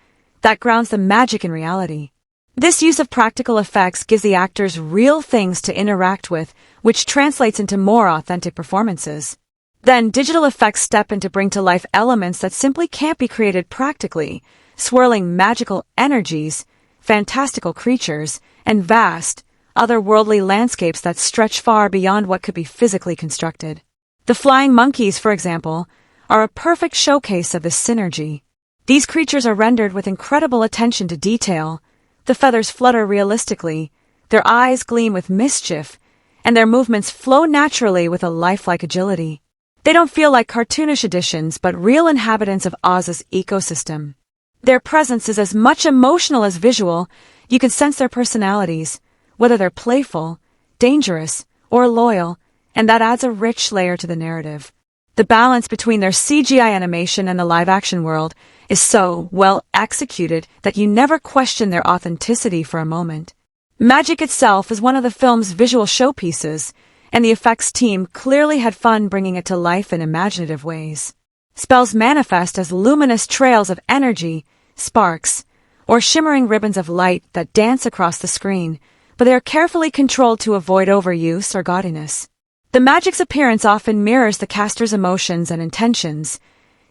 that grounds the magic in reality. This use of practical effects gives the actors real things to interact with, which translates into more authentic performances. Then digital effects step in to bring to life elements that simply can't be created practically, swirling magical energies, fantastical creatures, and vast, otherworldly landscapes that stretch far beyond what could be physically constructed. The flying monkeys, for example, are a perfect showcase of this synergy. These creatures are rendered with incredible attention to detail. The feathers flutter realistically, their eyes gleam with mischief, and their movements flow naturally with a lifelike agility. They don't feel like cartoonish additions but real inhabitants of Oz's ecosystem. Their presence is as much emotional as visual. You can sense their personalities, whether they're playful, dangerous, or loyal, and that adds a rich layer to the narrative. The balance between their CGI animation and the live-action world is so well executed that you never question their authenticity for a moment. Magic itself is one of the film's visual showpieces, and the effects team clearly had fun bringing it to life in imaginative ways. Spells manifest as luminous trails of energy, sparks, or shimmering ribbons of light that dance across the screen, but they are carefully controlled to avoid overuse or gaudiness. The magic's appearance often mirrors the caster's emotions and intentions,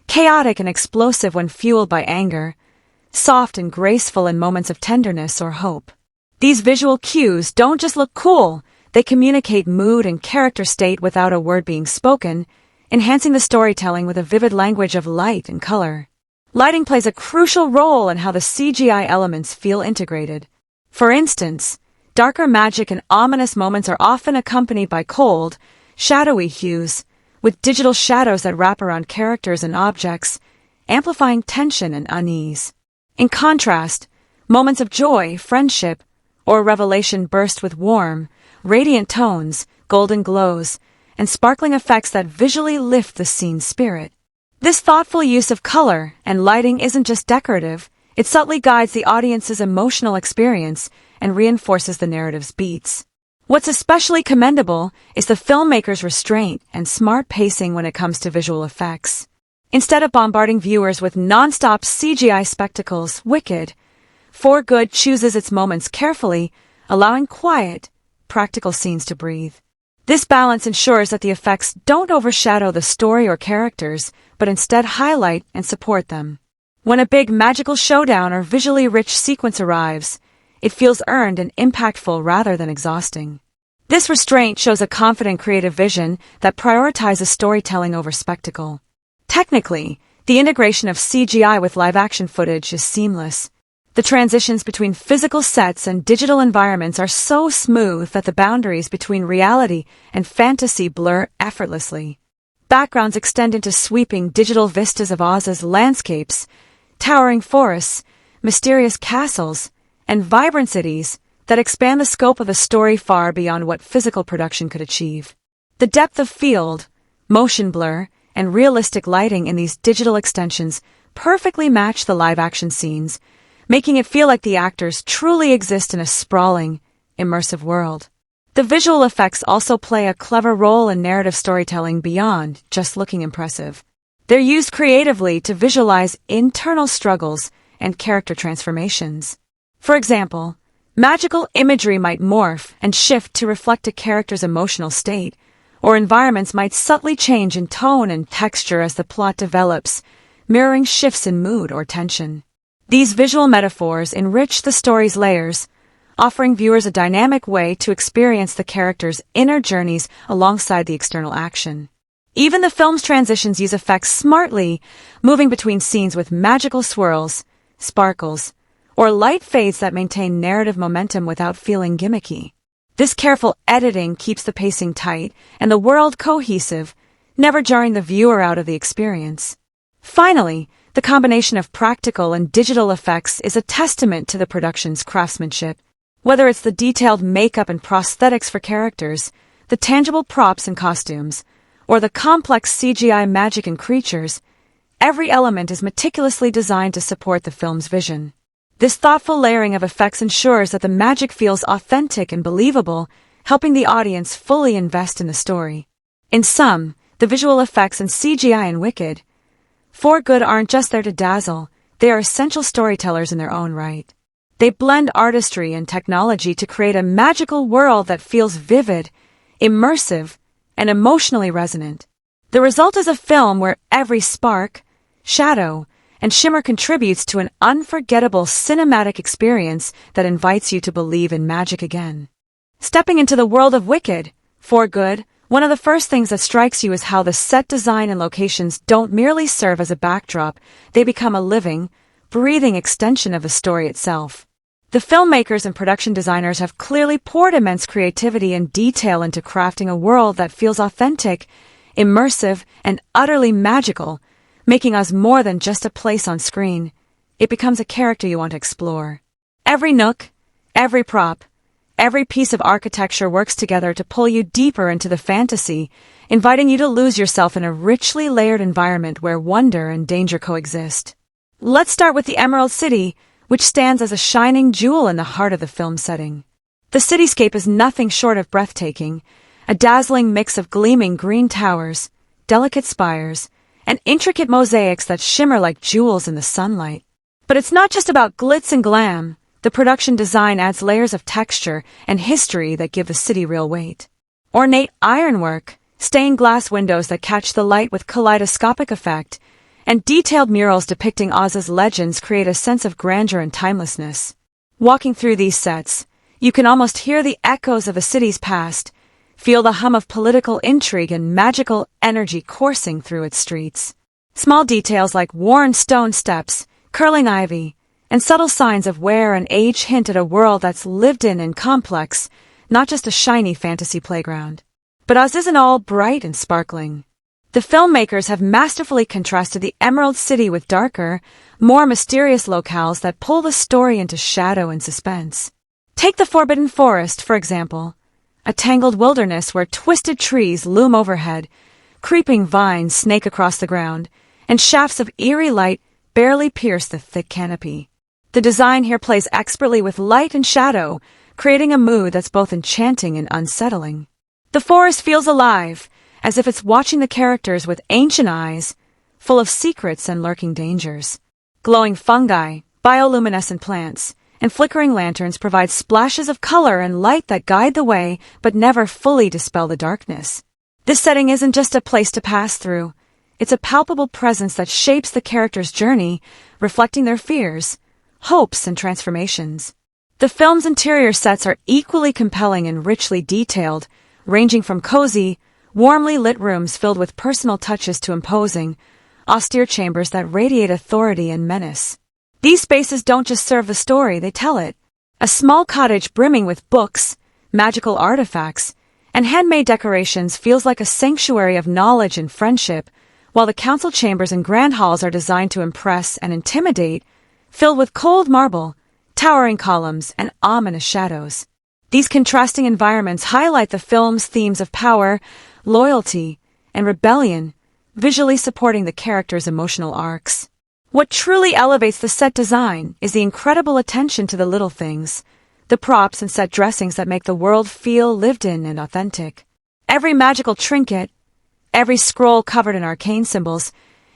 chaotic and explosive when fueled by anger, soft and graceful in moments of tenderness or hope. These visual cues don't just look cool, they communicate mood and character state without a word being spoken, enhancing the storytelling with a vivid language of light and color. Lighting plays a crucial role in how the CGI elements feel integrated. For instance, darker magic and ominous moments are often accompanied by cold, shadowy hues, with digital shadows that wrap around characters and objects, amplifying tension and unease. In contrast, moments of joy, friendship, or revelation burst with warm, radiant tones, golden glows, and sparkling effects that visually lift the scene's spirit. This thoughtful use of color and lighting isn't just decorative, it subtly guides the audience's emotional experience and reinforces the narrative's beats. What's especially commendable is the filmmaker's restraint and smart pacing when it comes to visual effects. Instead of bombarding viewers with non-stop CGI spectacles, Wicked, For Good chooses its moments carefully, allowing quiet, practical scenes to breathe. This balance ensures that the effects don't overshadow the story or characters, but instead highlight and support them. When a big magical showdown or visually rich sequence arrives, it feels earned and impactful rather than exhausting. This restraint shows a confident creative vision that prioritizes storytelling over spectacle. Technically, the integration of CGI with live-action footage is seamless. The transitions between physical sets and digital environments are so smooth that the boundaries between reality and fantasy blur effortlessly. Backgrounds extend into sweeping digital vistas of Oz's landscapes, towering forests, mysterious castles, and vibrant cities that expand the scope of the story far beyond what physical production could achieve. The depth of field, motion blur, and realistic lighting in these digital extensions perfectly match the live-action scenes, making it feel like the actors truly exist in a sprawling, immersive world. The visual effects also play a clever role in narrative storytelling beyond just looking impressive. They're used creatively to visualize internal struggles and character transformations. For example, magical imagery might morph and shift to reflect a character's emotional state, or environments might subtly change in tone and texture as the plot develops, mirroring shifts in mood or tension. These visual metaphors enrich the story's layers, offering viewers a dynamic way to experience the characters' inner journeys alongside the external action. Even the film's transitions use effects smartly, moving between scenes with magical swirls, sparkles, or light fades that maintain narrative momentum without feeling gimmicky. This careful editing keeps the pacing tight and the world cohesive, never jarring the viewer out of the experience. Finally, the combination of practical and digital effects is a testament to the production's craftsmanship. Whether it's the detailed makeup and prosthetics for characters, the tangible props and costumes, or the complex CGI magic and creatures, every element is meticulously designed to support the film's vision. This thoughtful layering of effects ensures that the magic feels authentic and believable, helping the audience fully invest in the story. In sum, the visual effects and CGI in Wicked, For Good aren't just there to dazzle, they are essential storytellers in their own right. They blend artistry and technology to create a magical world that feels vivid, immersive, and emotionally resonant. The result is a film where every spark, shadow, and shimmer contributes to an unforgettable cinematic experience that invites you to believe in magic again. Stepping into the world of Wicked, For Good, one of the first things that strikes you is how the set design and locations don't merely serve as a backdrop, they become a living, breathing extension of the story itself. The filmmakers and production designers have clearly poured immense creativity and detail into crafting a world that feels authentic, immersive, and utterly magical, making Oz more than just a place on screen. It becomes a character you want to explore. Every nook, every prop, every piece of architecture works together to pull you deeper into the fantasy, inviting you to lose yourself in a richly layered environment where wonder and danger coexist. Let's start with the Emerald City, which stands as a shining jewel in the heart of the film setting. The cityscape is nothing short of breathtaking, a dazzling mix of gleaming green towers, delicate spires, and intricate mosaics that shimmer like jewels in the sunlight. But it's not just about glitz and glam. The production design adds layers of texture and history that give the city real weight. Ornate ironwork, stained glass windows that catch the light with kaleidoscopic effect, and detailed murals depicting Oz's legends create a sense of grandeur and timelessness. Walking through these sets, you can almost hear the echoes of the city's past, feel the hum of political intrigue and magical energy coursing through its streets. Small details like worn stone steps, curling ivy, and subtle signs of wear and age hint at a world that's lived in and complex, not just a shiny fantasy playground. But Oz isn't all bright and sparkling. The filmmakers have masterfully contrasted the Emerald City with darker, more mysterious locales that pull the story into shadow and suspense. Take the Forbidden Forest, for example, a tangled wilderness where twisted trees loom overhead, creeping vines snake across the ground, and shafts of eerie light barely pierce the thick canopy. The design here plays expertly with light and shadow, creating a mood that's both enchanting and unsettling. The forest feels alive, as if it's watching the characters with ancient eyes, full of secrets and lurking dangers. Glowing fungi, bioluminescent plants, and flickering lanterns provide splashes of color and light that guide the way but never fully dispel the darkness. This setting isn't just a place to pass through. It's a palpable presence that shapes the character's journey, reflecting their fears, hopes, and transformations. The film's interior sets are equally compelling and richly detailed, ranging from cozy, warmly lit rooms filled with personal touches to imposing, austere chambers that radiate authority and menace. These spaces don't just serve the story, they tell it. A small cottage brimming with books, magical artifacts, and handmade decorations feels like a sanctuary of knowledge and friendship, while the council chambers and grand halls are designed to impress and intimidate, filled with cold marble, towering columns, and ominous shadows. These contrasting environments highlight the film's themes of power, loyalty, and rebellion, visually supporting the characters' emotional arcs. What truly elevates the set design is the incredible attention to the little things, the props and set dressings that make the world feel lived in and authentic. Every magical trinket, every scroll covered in arcane symbols,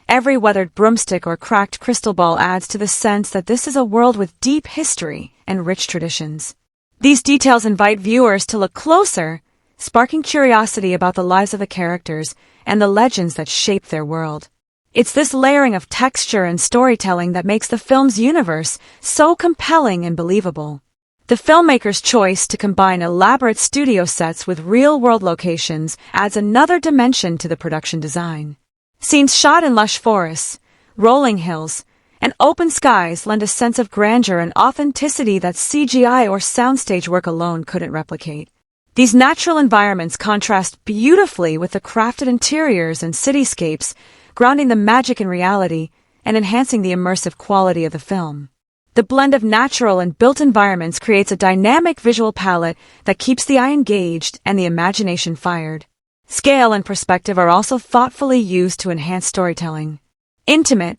every weathered broomstick or cracked crystal ball adds to the sense that this is a world with deep history and rich traditions. These details invite viewers to look closer, sparking curiosity about the lives of the characters and the legends that shape their world. It's this layering of texture and storytelling that makes the film's universe so compelling and believable. The filmmaker's choice to combine elaborate studio sets with real-world locations adds another dimension to the production design. Scenes shot in lush forests, rolling hills, and open skies lend a sense of grandeur and authenticity that CGI or soundstage work alone couldn't replicate. These natural environments contrast beautifully with the crafted interiors and cityscapes, grounding the magic in reality and enhancing the immersive quality of the film. The blend of natural and built environments creates a dynamic visual palette that keeps the eye engaged and the imagination fired. Scale and perspective are also thoughtfully used to enhance storytelling. Intimate,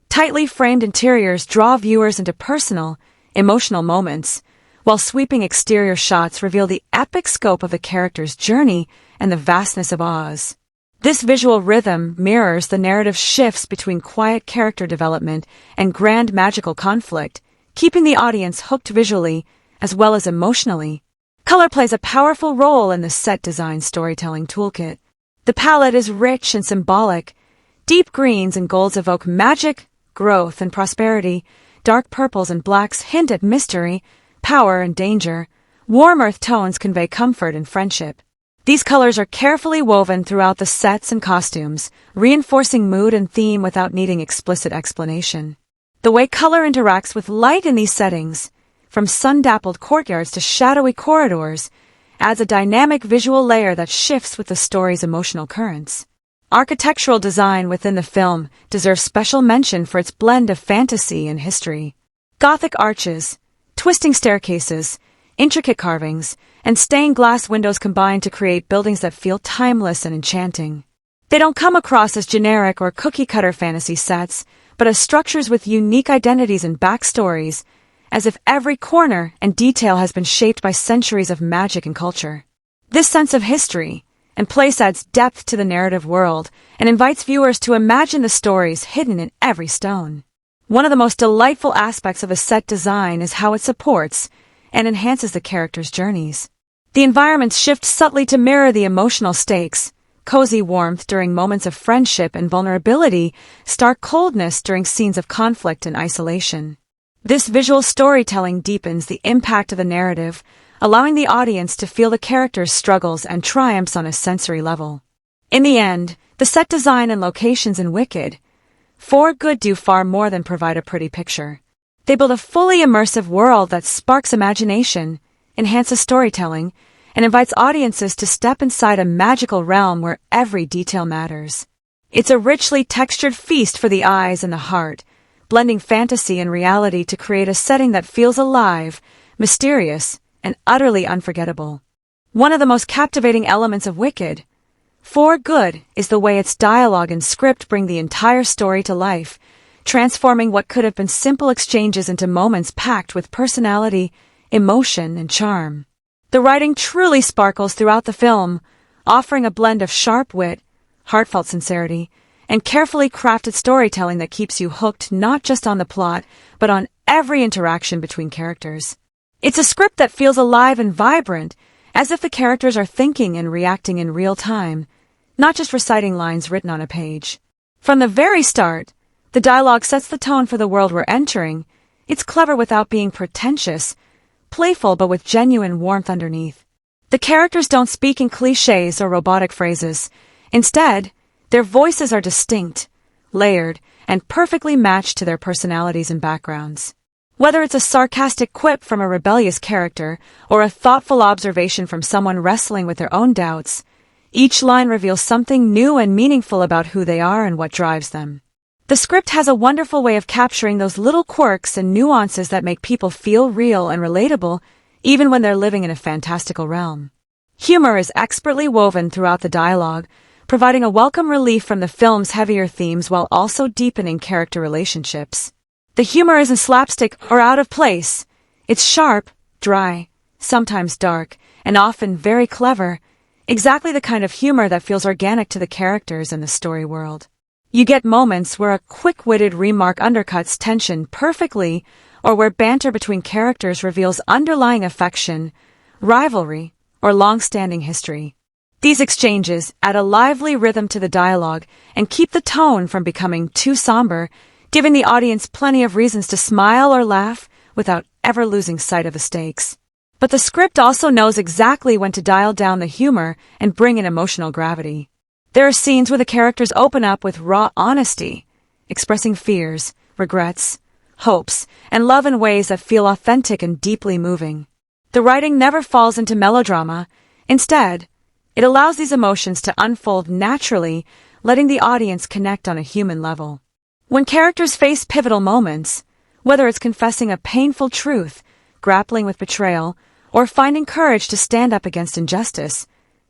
tightly framed interiors draw viewers into personal, emotional moments, while sweeping exterior shots reveal the epic scope of the character's journey and the vastness of Oz. This visual rhythm mirrors the narrative shifts between quiet character development and grand magical conflict, keeping the audience hooked visually as well as emotionally. Color plays a powerful role in the set design storytelling toolkit. The palette is rich and symbolic. Deep greens and golds evoke magic, growth, and prosperity. Dark purples and blacks hint at mystery, power, and danger. Warm earth tones convey comfort and friendship. These colors are carefully woven throughout the sets and costumes, reinforcing mood and theme without needing explicit explanation. The way color interacts with light in these settings, from sun-dappled courtyards to shadowy corridors, adds a dynamic visual layer that shifts with the story's emotional currents. Architectural design within the film deserves special mention for its blend of fantasy and history. Gothic arches, twisting staircases, intricate carvings, and stained glass windows combine to create buildings that feel timeless and enchanting. They don't come across as generic or cookie-cutter fantasy sets, but as structures with unique identities and backstories, as if every corner and detail has been shaped by centuries of magic and culture. This sense of history and place adds depth to the narrative world and invites viewers to imagine the stories hidden in every stone. One of the most delightful aspects of a set design is how it supports and enhances the characters' journeys. The environments shift subtly to mirror the emotional stakes, cozy warmth during moments of friendship and vulnerability, stark coldness during scenes of conflict and isolation. This visual storytelling deepens the impact of the narrative, allowing the audience to feel the characters' struggles and triumphs on a sensory level. In the end, the set design and locations in Wicked For Good do far more than provide a pretty picture. They build a fully immersive world that sparks imagination, enhances storytelling, and invites audiences to step inside a magical realm where every detail matters. It's a richly textured feast for the eyes and the heart, blending fantasy and reality to create a setting that feels alive, mysterious, and utterly unforgettable. One of the most captivating elements of Wicked, For Good, is the way its dialogue and script bring the entire story to life, transforming what could have been simple exchanges into moments packed with personality, emotion, and charm. The writing truly sparkles throughout the film, offering a blend of sharp wit, heartfelt sincerity, and carefully crafted storytelling that keeps you hooked not just on the plot, but on every interaction between characters. It's a script that feels alive and vibrant, as if the characters are thinking and reacting in real time, not just reciting lines written on a page. From the very start, the dialogue sets the tone for the world we're entering. It's clever without being pretentious, playful but with genuine warmth underneath. The characters don't speak in cliches or robotic phrases. Instead, their voices are distinct, layered, and perfectly matched to their personalities and backgrounds. Whether it's a sarcastic quip from a rebellious character or a thoughtful observation from someone wrestling with their own doubts, each line reveals something new and meaningful about who they are and what drives them. The script has a wonderful way of capturing those little quirks and nuances that make people feel real and relatable, even when they're living in a fantastical realm. Humor is expertly woven throughout the dialogue, providing a welcome relief from the film's heavier themes while also deepening character relationships. The humor isn't slapstick or out of place. It's sharp, dry, sometimes dark, and often very clever, exactly the kind of humor that feels organic to the characters and the story world. You get moments where a quick-witted remark undercuts tension perfectly, or where banter between characters reveals underlying affection, rivalry, or long-standing history. These exchanges add a lively rhythm to the dialogue and keep the tone from becoming too somber, giving the audience plenty of reasons to smile or laugh without ever losing sight of the stakes. But the script also knows exactly when to dial down the humor and bring in emotional gravity. There are scenes where the characters open up with raw honesty, expressing fears, regrets, hopes, and love in ways that feel authentic and deeply moving. The writing never falls into melodrama. Instead, it allows these emotions to unfold naturally, letting the audience connect on a human level. When characters face pivotal moments, whether it's confessing a painful truth, grappling with betrayal, or finding courage to stand up against injustice,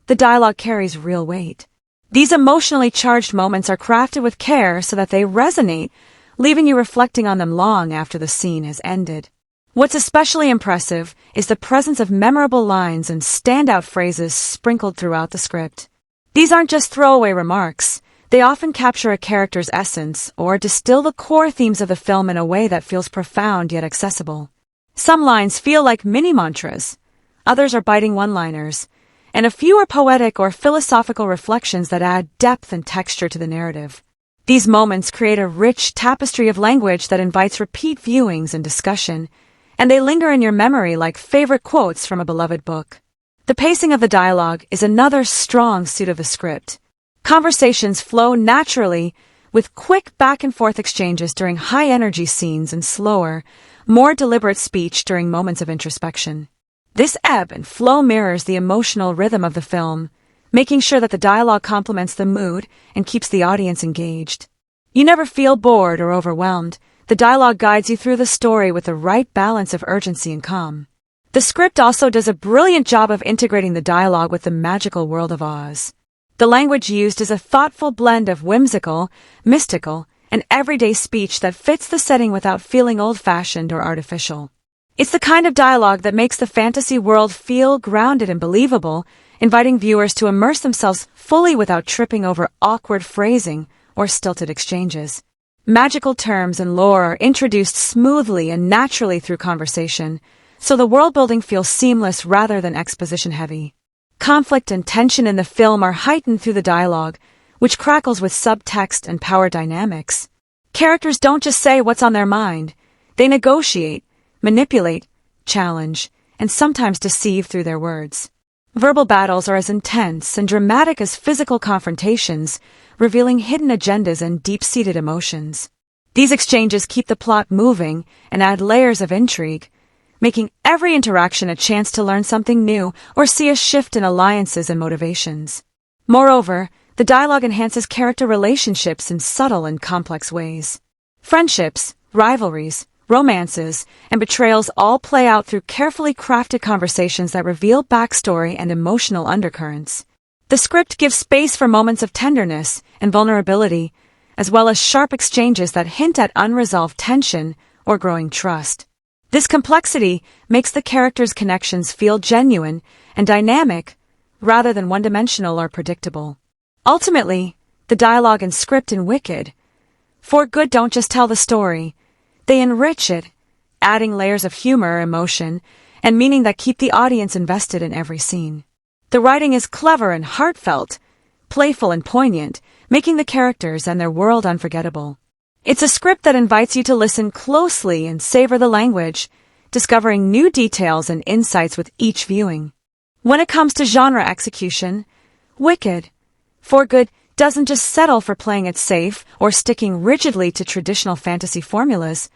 the dialogue carries real weight. These emotionally charged moments are crafted with care so that they resonate, leaving you reflecting on them long after the scene has ended. What's especially impressive is the presence of memorable lines and standout phrases sprinkled throughout the script. These aren't just throwaway remarks. They often capture a character's essence or distill the core themes of the film in a way that feels profound yet accessible. Some lines feel like mini-mantras, others are biting one-liners, and a few are poetic or philosophical reflections that add depth and texture to the narrative. These moments create a rich tapestry of language that invites repeat viewings and discussion, and they linger in your memory like favorite quotes from a beloved book. The pacing of the dialogue is another strong suit of the script. Conversations flow naturally, with quick back-and-forth exchanges during high-energy scenes and slower, more deliberate speech during moments of introspection. This ebb and flow mirrors the emotional rhythm of the film, making sure that the dialogue complements the mood and keeps the audience engaged. You never feel bored or overwhelmed. The dialogue guides you through the story with the right balance of urgency and calm. The script also does a brilliant job of integrating the dialogue with the magical world of Oz. The language used is a thoughtful blend of whimsical, mystical, and everyday speech that fits the setting without feeling old-fashioned or artificial. It's the kind of dialogue that makes the fantasy world feel grounded and believable, inviting viewers to immerse themselves fully without tripping over awkward phrasing or stilted exchanges. Magical terms and lore are introduced smoothly and naturally through conversation, so the world-building feels seamless rather than exposition-heavy. Conflict and tension in the film are heightened through the dialogue, which crackles with subtext and power dynamics. Characters don't just say what's on their mind. They negotiate, manipulate, challenge, and sometimes deceive through their words. Verbal battles are as intense and dramatic as physical confrontations, revealing hidden agendas and deep-seated emotions. These exchanges keep the plot moving and add layers of intrigue, making every interaction a chance to learn something new or see a shift in alliances and motivations. Moreover, the dialogue enhances character relationships in subtle and complex ways. Friendships, rivalries, romances, and betrayals all play out through carefully crafted conversations that reveal backstory and emotional undercurrents. The script gives space for moments of tenderness and vulnerability, as well as sharp exchanges that hint at unresolved tension or growing trust. This complexity makes the characters' connections feel genuine and dynamic rather than one-dimensional or predictable. Ultimately, the dialogue and script in Wicked For Good don't just tell the story, they enrich it, adding layers of humor, emotion, and meaning that keep the audience invested in every scene. The writing is clever and heartfelt, playful and poignant, making the characters and their world unforgettable. It's a script that invites you to listen closely and savor the language, discovering new details and insights with each viewing. When it comes to genre execution, Wicked For Good doesn't just settle for playing it safe or sticking rigidly to traditional fantasy formulas.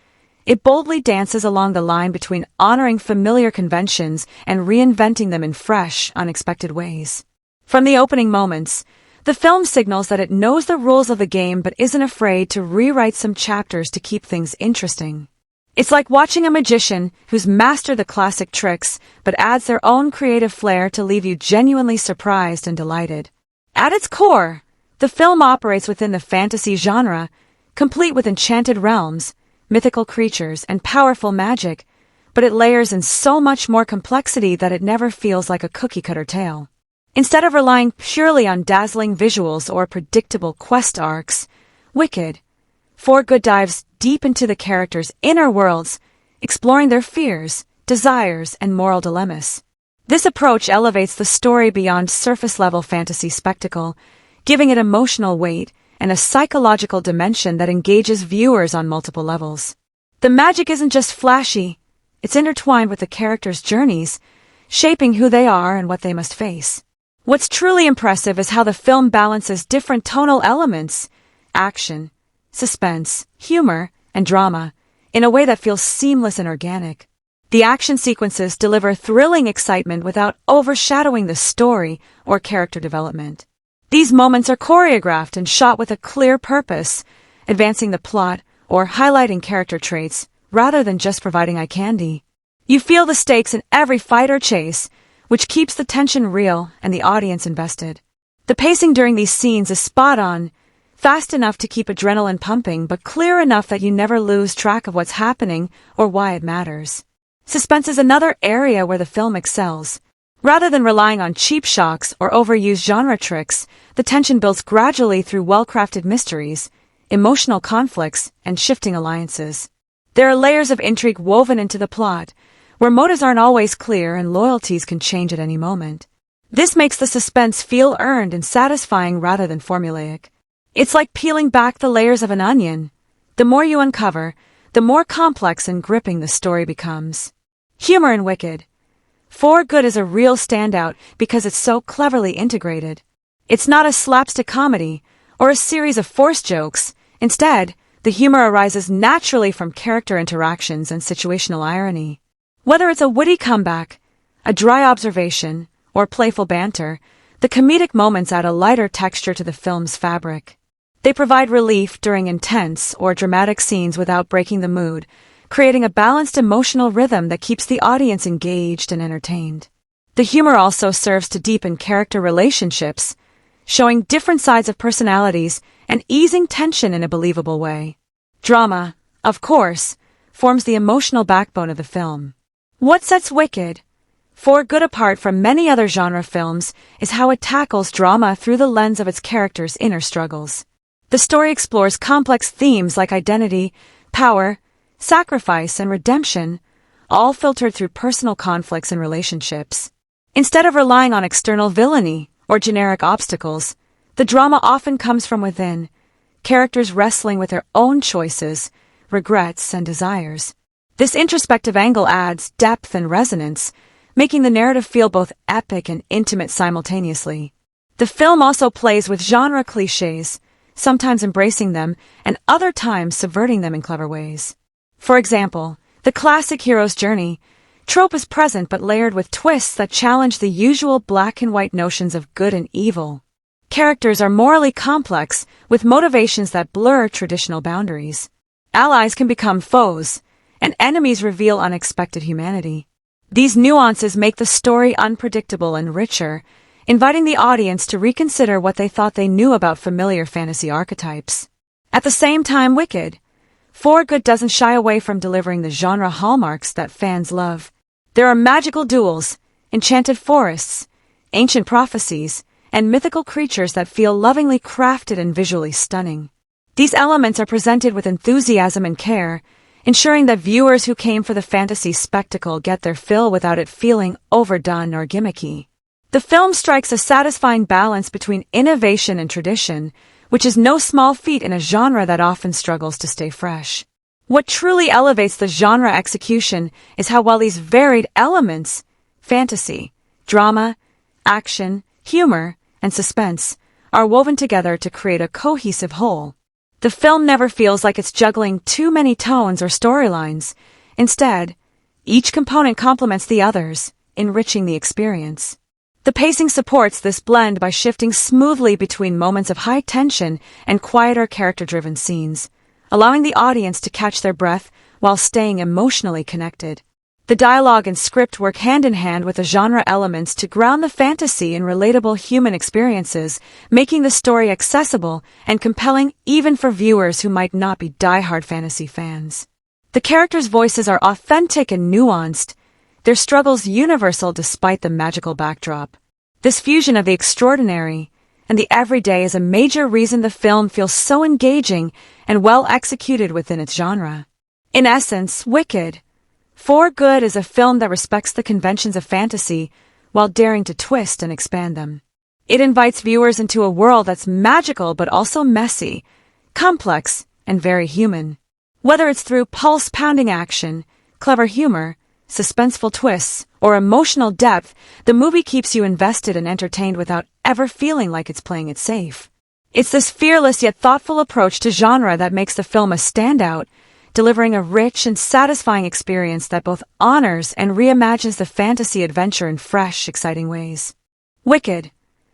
It boldly dances along the line between honoring familiar conventions and reinventing them in fresh, unexpected ways. From the opening moments, the film signals that it knows the rules of the game but isn't afraid to rewrite some chapters to keep things interesting. It's like watching a magician who's mastered the classic tricks but adds their own creative flair to leave you genuinely surprised and delighted. At its core, the film operates within the fantasy genre, complete with enchanted realms, mythical creatures, and powerful magic, but it layers in so much more complexity that it never feels like a cookie-cutter tale. Instead of relying purely on dazzling visuals or predictable quest arcs, Wicked For Good dives deep into the characters' inner worlds, exploring their fears, desires, and moral dilemmas. This approach elevates the story beyond surface-level fantasy spectacle, giving it emotional weight and a psychological dimension that engages viewers on multiple levels. The magic isn't just flashy, it's intertwined with the characters' journeys, shaping who they are and what they must face. What's truly impressive is how the film balances different tonal elements, action, suspense, humor, and drama, in a way that feels seamless and organic. The action sequences deliver thrilling excitement without overshadowing the story or character development. These moments are choreographed and shot with a clear purpose, advancing the plot or highlighting character traits rather than just providing eye candy. You feel the stakes in every fight or chase, which keeps the tension real and the audience invested. The pacing during these scenes is spot on, fast enough to keep adrenaline pumping but clear enough that you never lose track of what's happening or why it matters. Suspense is another area where the film excels. Rather than relying on cheap shocks or overused genre tricks, the tension builds gradually through well-crafted mysteries, emotional conflicts, and shifting alliances. There are layers of intrigue woven into the plot, where motives aren't always clear and loyalties can change at any moment. This makes the suspense feel earned and satisfying rather than formulaic. It's like peeling back the layers of an onion. The more you uncover, the more complex and gripping the story becomes. Humor in Wicked For Good is a real standout because it's so cleverly integrated. It's not a slapstick comedy or a series of forced jokes. Instead, the humor arises naturally from character interactions and situational irony. Whether it's a witty comeback, a dry observation, or playful banter, the comedic moments add a lighter texture to the film's fabric. They provide relief during intense or dramatic scenes without breaking the mood, creating a balanced emotional rhythm that keeps the audience engaged and entertained. The humor also serves to deepen character relationships, showing different sides of personalities and easing tension in a believable way. Drama, of course, forms the emotional backbone of the film. What sets Wicked For Good apart from many other genre films is how it tackles drama through the lens of its characters' inner struggles. The story explores complex themes like identity, power, sacrifice, and redemption, all filtered through personal conflicts and relationships. Instead of relying on external villainy or generic obstacles, the drama often comes from within, characters wrestling with their own choices, regrets, and desires. This introspective angle adds depth and resonance, making the narrative feel both epic and intimate simultaneously. The film also plays with genre clichés, sometimes embracing them and other times subverting them in clever ways. For example, the classic hero's journey trope is present but layered with twists that challenge the usual black and white notions of good and evil. Characters are morally complex, with motivations that blur traditional boundaries. Allies can become foes, and enemies reveal unexpected humanity. These nuances make the story unpredictable and richer, inviting the audience to reconsider what they thought they knew about familiar fantasy archetypes. At the same time, Wicked, For Good doesn't shy away from delivering the genre hallmarks that fans love. There are magical duels, enchanted forests, ancient prophecies, and mythical creatures that feel lovingly crafted and visually stunning. These elements are presented with enthusiasm and care, ensuring that viewers who came for the fantasy spectacle get their fill without it feeling overdone or gimmicky. The film strikes a satisfying balance between innovation and tradition, which is no small feat in a genre that often struggles to stay fresh. What truly elevates the genre execution is how well these varied elements, fantasy, drama, action, humor, and suspense, are woven together to create a cohesive whole. The film never feels like it's juggling too many tones or storylines. Instead, each component complements the others, enriching the experience. The pacing supports this blend by shifting smoothly between moments of high tension and quieter character-driven scenes, allowing the audience to catch their breath while staying emotionally connected. The dialogue and script work hand-in-hand with the genre elements to ground the fantasy in relatable human experiences, making the story accessible and compelling even for viewers who might not be die-hard fantasy fans. The characters' voices are authentic and nuanced, their struggles universal despite the magical backdrop. This fusion of the extraordinary and the everyday is a major reason the film feels so engaging and well executed within its genre. In essence, Wicked, For Good is a film that respects the conventions of fantasy while daring to twist and expand them. It invites viewers into a world that's magical but also messy, complex, and very human. Whether it's through pulse-pounding action, clever humor, suspenseful twists, or emotional depth, the movie keeps you invested and entertained without ever feeling like it's playing it safe. It's this fearless yet thoughtful approach to genre that makes the film a standout, delivering a rich and satisfying experience that both honors and reimagines the fantasy adventure in fresh, exciting ways. Wicked,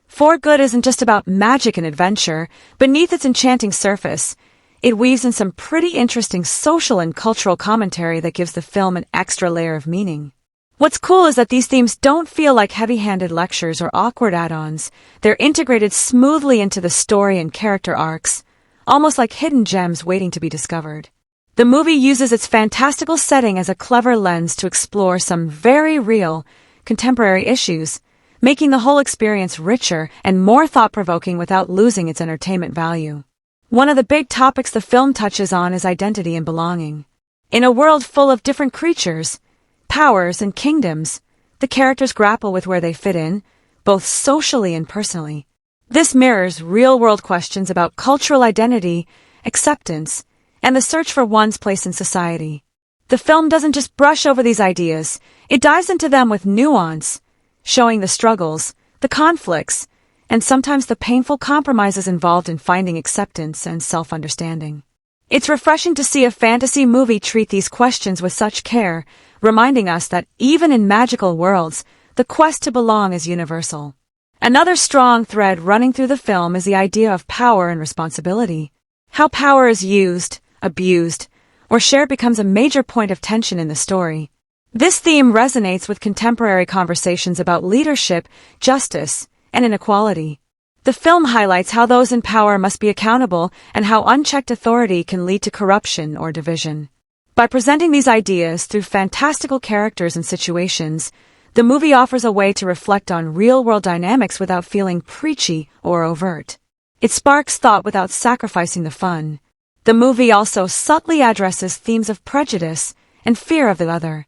For Good isn't just about magic and adventure. Beneath its enchanting surface, it weaves in some pretty interesting social and cultural commentary that gives the film an extra layer of meaning. What's cool is that these themes don't feel like heavy-handed lectures or awkward add-ons. They're integrated smoothly into the story and character arcs, almost like hidden gems waiting to be discovered. The movie uses its fantastical setting as a clever lens to explore some very real, contemporary issues, making the whole experience richer and more thought-provoking without losing its entertainment value. One of the big topics the film touches on is identity and belonging. In a world full of different creatures, powers, and kingdoms, the characters grapple with where they fit in, both socially and personally. This mirrors real-world questions about cultural identity, acceptance, and the search for one's place in society. The film doesn't just brush over these ideas, it dives into them with nuance, showing the struggles, the conflicts, and sometimes the painful compromises involved in finding acceptance and self-understanding. It's refreshing to see a fantasy movie treat these questions with such care, reminding us that even in magical worlds, the quest to belong is universal. Another strong thread running through the film is the idea of power and responsibility. How power is used, abused, or shared becomes a major point of tension in the story. This theme resonates with contemporary conversations about leadership, justice, and inequality. The film highlights how those in power must be accountable and how unchecked authority can lead to corruption or division. By presenting these ideas through fantastical characters and situations, the movie offers a way to reflect on real-world dynamics without feeling preachy or overt. It sparks thought without sacrificing the fun. The movie also subtly addresses themes of prejudice and fear of the other.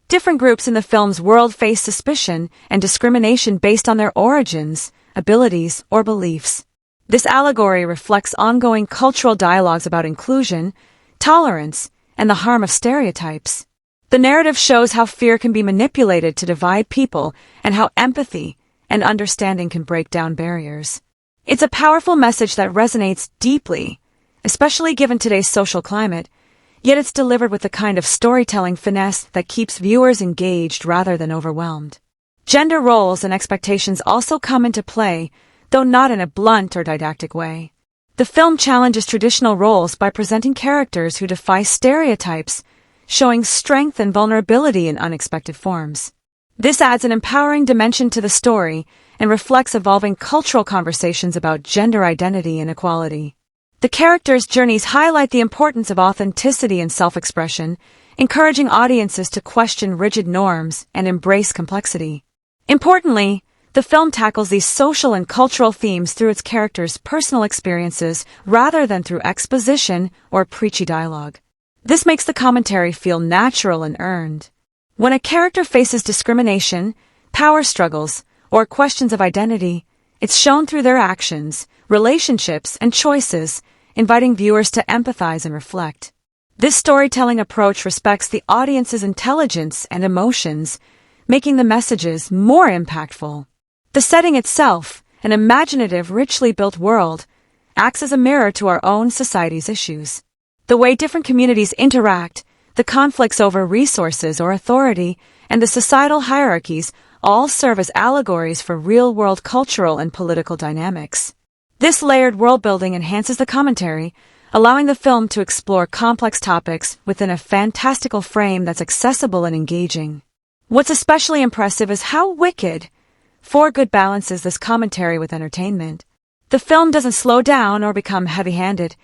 Different groups in the film's world face suspicion and discrimination based on their origins, abilities, or beliefs. This allegory reflects ongoing cultural dialogues about inclusion, tolerance, and the harm of stereotypes. The narrative shows how fear can be manipulated to divide people and how empathy and understanding can break down barriers. It's a powerful message that resonates deeply, especially given today's social climate, yet it's delivered with the kind of storytelling finesse that keeps viewers engaged rather than overwhelmed. Gender roles and expectations also come into play, though not in a blunt or didactic way. The film challenges traditional roles by presenting characters who defy stereotypes, showing strength and vulnerability in unexpected forms. This adds an empowering dimension to the story and reflects evolving cultural conversations about gender identity and equality. The characters' journeys highlight the importance of authenticity and self-expression, encouraging audiences to question rigid norms and embrace complexity. Importantly, the film tackles these social and cultural themes through its characters' personal experiences rather than through exposition or preachy dialogue. This makes the commentary feel natural and earned. When a character faces discrimination, power struggles, or questions of identity, it's shown through their actions, relationships, and choices, inviting viewers to empathize and reflect. This storytelling approach respects the audience's intelligence and emotions, making the messages more impactful. The setting itself, an imaginative, richly built world, acts as a mirror to our own society's issues. The way different communities interact, the conflicts over resources or authority, and the societal hierarchies all serve as allegories for real-world cultural and political dynamics. This layered world-building enhances the commentary, allowing the film to explore complex topics within a fantastical frame that's accessible and engaging. What's especially impressive is how Wicked, For Good balances this commentary with entertainment. The film doesn't slow down or become heavy-handed.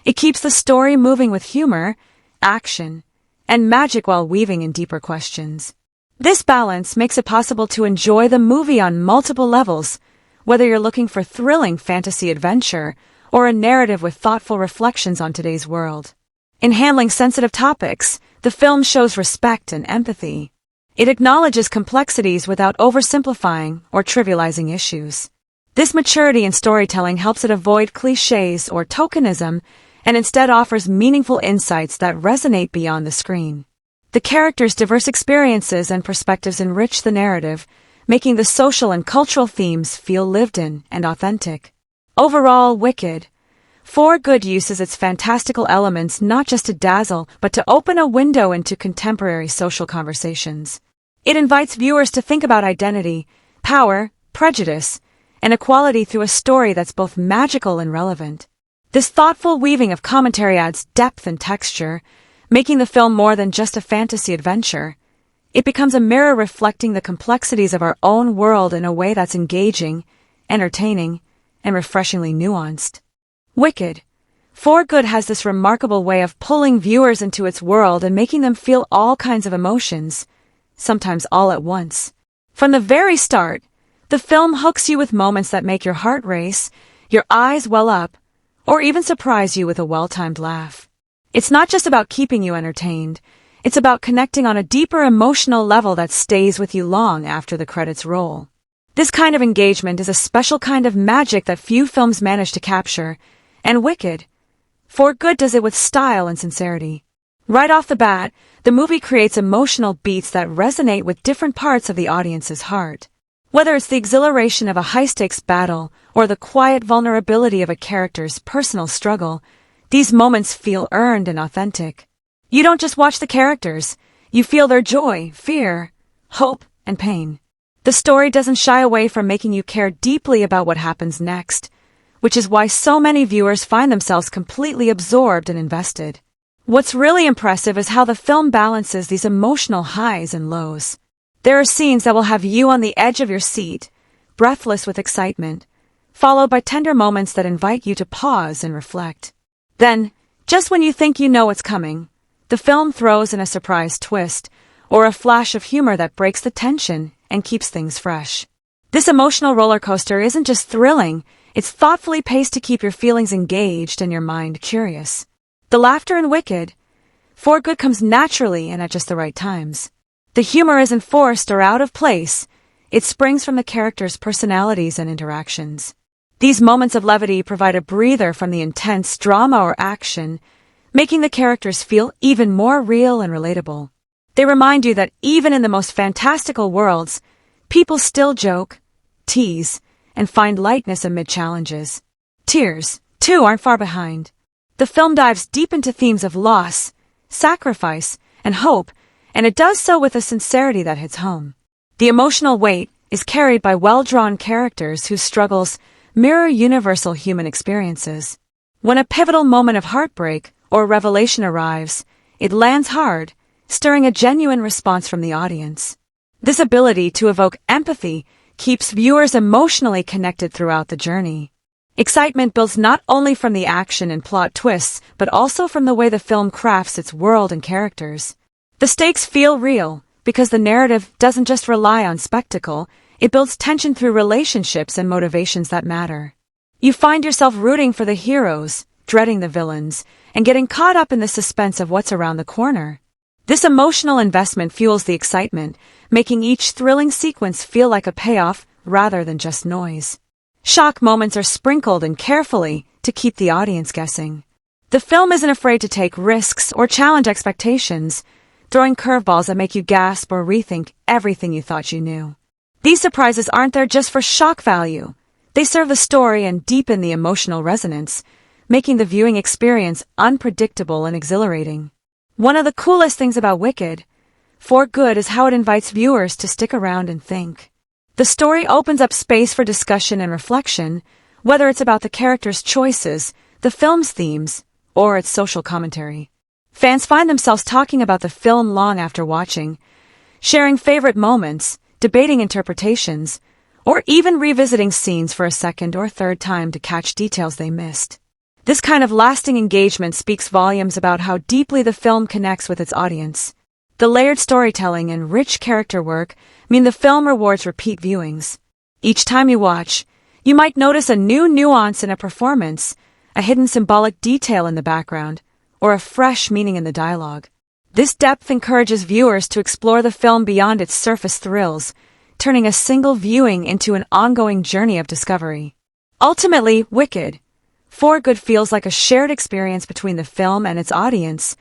It keeps the story moving with humor, action, and magic while weaving in deeper questions. This balance makes it possible to enjoy the movie on multiple levels, whether you're looking for thrilling fantasy adventure or a narrative with thoughtful reflections on today's world. In handling sensitive topics, the film shows respect and empathy. It acknowledges complexities without oversimplifying or trivializing issues. This maturity in storytelling helps it avoid cliches or tokenism and instead offers meaningful insights that resonate beyond the screen. The characters' diverse experiences and perspectives enrich the narrative, making the social and cultural themes feel lived in and authentic. Overall, Wicked, For Good uses its fantastical elements not just to dazzle, but to open a window into contemporary social conversations. It invites viewers to think about identity, power, prejudice, and equality through a story that's both magical and relevant. This thoughtful weaving of commentary adds depth and texture, making the film more than just a fantasy adventure. It becomes a mirror reflecting the complexities of our own world in a way that's engaging, entertaining, and refreshingly nuanced. Wicked, For Good has this remarkable way of pulling viewers into its world and making them feel all kinds of emotions, sometimes all at once. From the very start, the film hooks you with moments that make your heart race, your eyes well up, or even surprise you with a well-timed laugh. It's not just about keeping you entertained, it's about connecting on a deeper emotional level that stays with you long after the credits roll. This kind of engagement is a special kind of magic that few films manage to capture, and Wicked, For Good does it with style and sincerity. Right off the bat, the movie creates emotional beats that resonate with different parts of the audience's heart. Whether it's the exhilaration of a high-stakes battle or the quiet vulnerability of a character's personal struggle, these moments feel earned and authentic. You don't just watch the characters, you feel their joy, fear, hope, and pain. The story doesn't shy away from making you care deeply about what happens next, which is why so many viewers find themselves completely absorbed and invested. What's really impressive is how the film balances these emotional highs and lows. There are scenes that will have you on the edge of your seat, breathless with excitement, followed by tender moments that invite you to pause and reflect. Then, just when you think you know what's coming, the film throws in a surprise twist or a flash of humor that breaks the tension and keeps things fresh. This emotional roller coaster isn't just thrilling, it's thoughtfully paced to keep your feelings engaged and your mind curious. The laughter in Wicked, For Good comes naturally and at just the right times. The humor isn't forced or out of place, it springs from the characters' personalities and interactions. These moments of levity provide a breather from the intense drama or action, making the characters feel even more real and relatable. They remind you that even in the most fantastical worlds, people still joke, tease, and find lightness amid challenges. Tears, too, aren't far behind. The film dives deep into themes of loss, sacrifice, and hope, and it does so with a sincerity that hits home. The emotional weight is carried by well-drawn characters whose struggles, mirror universal human experiences. When a pivotal moment of heartbreak or revelation arrives, it lands hard, stirring a genuine response from the audience. This ability to evoke empathy keeps viewers emotionally connected throughout the journey. Excitement builds not only from the action and plot twists, but also from the way the film crafts its world and characters. The stakes feel real, because the narrative doesn't just rely on spectacle, it builds tension through relationships and motivations that matter. You find yourself rooting for the heroes, dreading the villains, and getting caught up in the suspense of what's around the corner. This emotional investment fuels the excitement, making each thrilling sequence feel like a payoff rather than just noise. Shock moments are sprinkled in carefully to keep the audience guessing. The film isn't afraid to take risks or challenge expectations, throwing curveballs that make you gasp or rethink everything you thought you knew. These surprises aren't there just for shock value. They serve the story and deepen the emotional resonance, making the viewing experience unpredictable and exhilarating. One of the coolest things about Wicked, For Good, is how it invites viewers to stick around and think. The story opens up space for discussion and reflection, whether it's about the characters' choices, the film's themes, or its social commentary. Fans find themselves talking about the film long after watching, sharing favorite moments, debating interpretations, or even revisiting scenes for a second or third time to catch details they missed. This kind of lasting engagement speaks volumes about how deeply the film connects with its audience. The layered storytelling and rich character work mean the film rewards repeat viewings. Each time you watch, you might notice a new nuance in a performance, a hidden symbolic detail in the background, or a fresh meaning in the dialogue. This depth encourages viewers to explore the film beyond its surface thrills, turning a single viewing into an ongoing journey of discovery. Ultimately, Wicked, For Good feels like a shared experience between the film and its audience,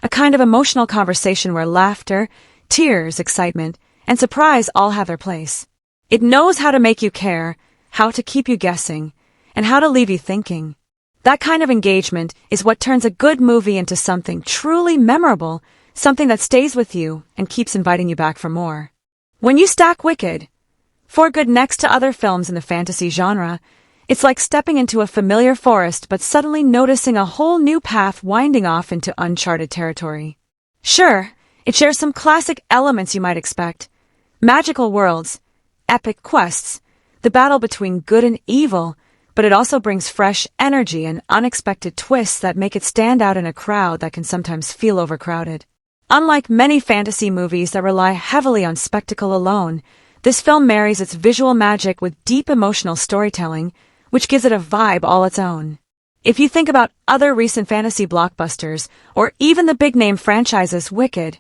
a kind of emotional conversation where laughter, tears, excitement, and surprise all have their place. It knows how to make you care, how to keep you guessing, and how to leave you thinking. That kind of engagement is what turns a good movie into something truly memorable, something that stays with you and keeps inviting you back for more. When you stack Wicked, For Good next to other films in the fantasy genre, it's like stepping into a familiar forest but suddenly noticing a whole new path winding off into uncharted territory. Sure, it shares some classic elements you might expect. Magical worlds, epic quests, the battle between good and evil, but it also brings fresh energy and unexpected twists that make it stand out in a crowd that can sometimes feel overcrowded. Unlike many fantasy movies that rely heavily on spectacle alone, this film marries its visual magic with deep emotional storytelling, which gives it a vibe all its own. If you think about other recent fantasy blockbusters, or even the big-name franchises Wicked,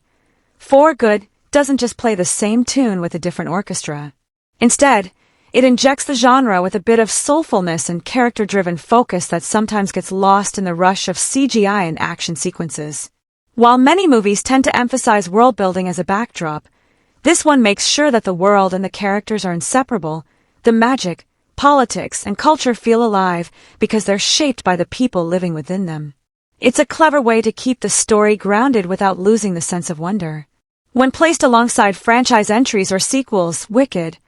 For Good doesn't just play the same tune with a different orchestra. Instead, it injects the genre with a bit of soulfulness and character-driven focus that sometimes gets lost in the rush of CGI and action sequences. While many movies tend to emphasize world-building as a backdrop, this one makes sure that the world and the characters are inseparable. The magic, politics, and culture feel alive because they're shaped by the people living within them. It's a clever way to keep the story grounded without losing the sense of wonder. When placed alongside franchise entries or sequels, Wicked,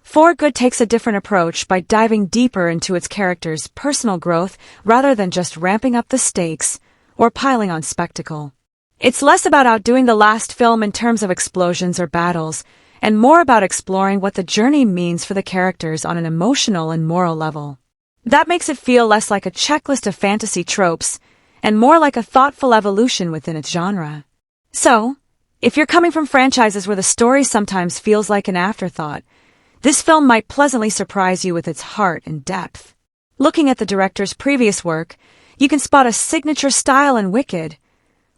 For Good takes a different approach by diving deeper into its characters' personal growth rather than just ramping up the stakes or piling on spectacle. It's less about outdoing the last film in terms of explosions or battles, and more about exploring what the journey means for the characters on an emotional and moral level. That makes it feel less like a checklist of fantasy tropes, and more like a thoughtful evolution within its genre. So, if you're coming from franchises where the story sometimes feels like an afterthought, this film might pleasantly surprise you with its heart and depth. Looking at the director's previous work, you can spot a signature style in Wicked,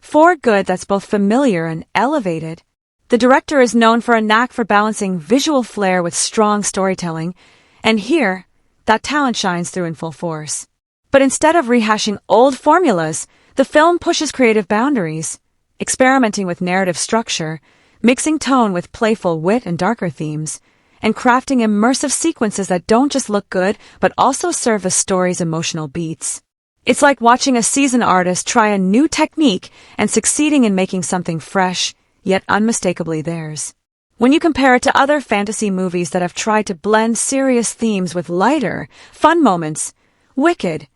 For Good that's both familiar and elevated. The director is known for a knack for balancing visual flair with strong storytelling, and here, that talent shines through in full force. But instead of rehashing old formulas, the film pushes creative boundaries, experimenting with narrative structure, mixing tone with playful wit and darker themes, and crafting immersive sequences that don't just look good but also serve the story's emotional beats. It's like watching a seasoned artist try a new technique and succeeding in making something fresh, yet unmistakably theirs. When you compare it to other fantasy movies that have tried to blend serious themes with lighter, fun moments, Wicked,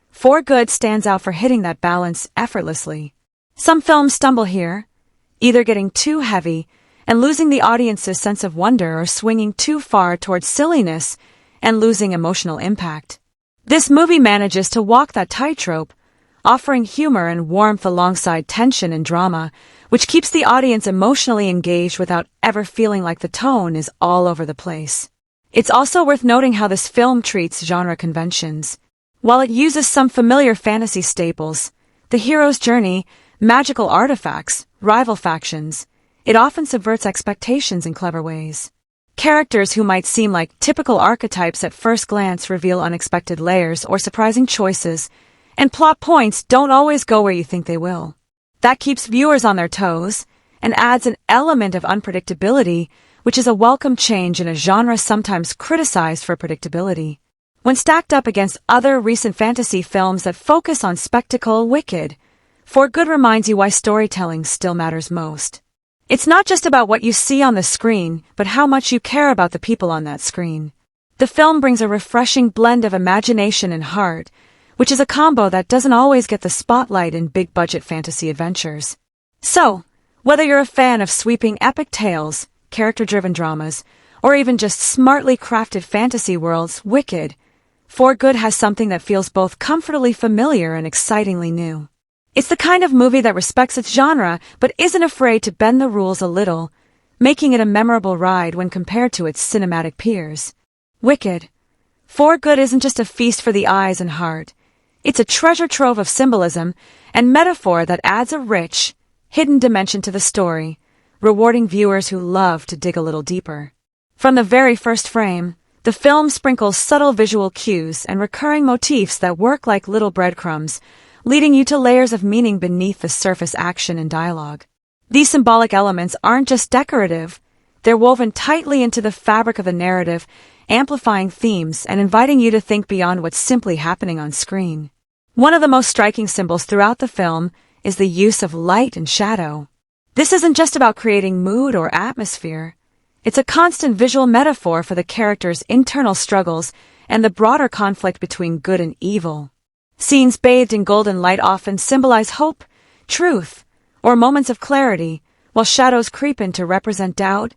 For Good stands out for hitting that balance effortlessly. Some films stumble here, either getting too heavy and losing the audience's sense of wonder or swinging too far towards silliness and losing emotional impact. This movie manages to walk that tightrope, offering humor and warmth alongside tension and drama, which keeps the audience emotionally engaged without ever feeling like the tone is all over the place. It's also worth noting how this film treats genre conventions. While it uses some familiar fantasy staples, the hero's journey, magical artifacts, rival factions, it often subverts expectations in clever ways. Characters who might seem like typical archetypes at first glance reveal unexpected layers or surprising choices, and plot points don't always go where you think they will. That keeps viewers on their toes and adds an element of unpredictability, which is a welcome change in a genre sometimes criticized for predictability. When stacked up against other recent fantasy films that focus on spectacle, Wicked, For Good reminds you why storytelling still matters most. It's not just about what you see on the screen, but how much you care about the people on that screen. The film brings a refreshing blend of imagination and heart, which is a combo that doesn't always get the spotlight in big-budget fantasy adventures. So, whether you're a fan of sweeping epic tales, character-driven dramas, or even just smartly crafted fantasy worlds, Wicked, For Good has something that feels both comfortably familiar and excitingly new. It's the kind of movie that respects its genre but isn't afraid to bend the rules a little, making it a memorable ride when compared to its cinematic peers. Wicked, For Good isn't just a feast for the eyes and heart. It's a treasure trove of symbolism and metaphor that adds a rich, hidden dimension to the story, rewarding viewers who love to dig a little deeper. From the very first frame, the film sprinkles subtle visual cues and recurring motifs that work like little breadcrumbs, leading you to layers of meaning beneath the surface action and dialogue. These symbolic elements aren't just decorative, they're woven tightly into the fabric of the narrative, amplifying themes and inviting you to think beyond what's simply happening on screen. One of the most striking symbols throughout the film is the use of light and shadow. This isn't just about creating mood or atmosphere. It's a constant visual metaphor for the characters' internal struggles and the broader conflict between good and evil. Scenes bathed in golden light often symbolize hope, truth, or moments of clarity, while shadows creep in to represent doubt,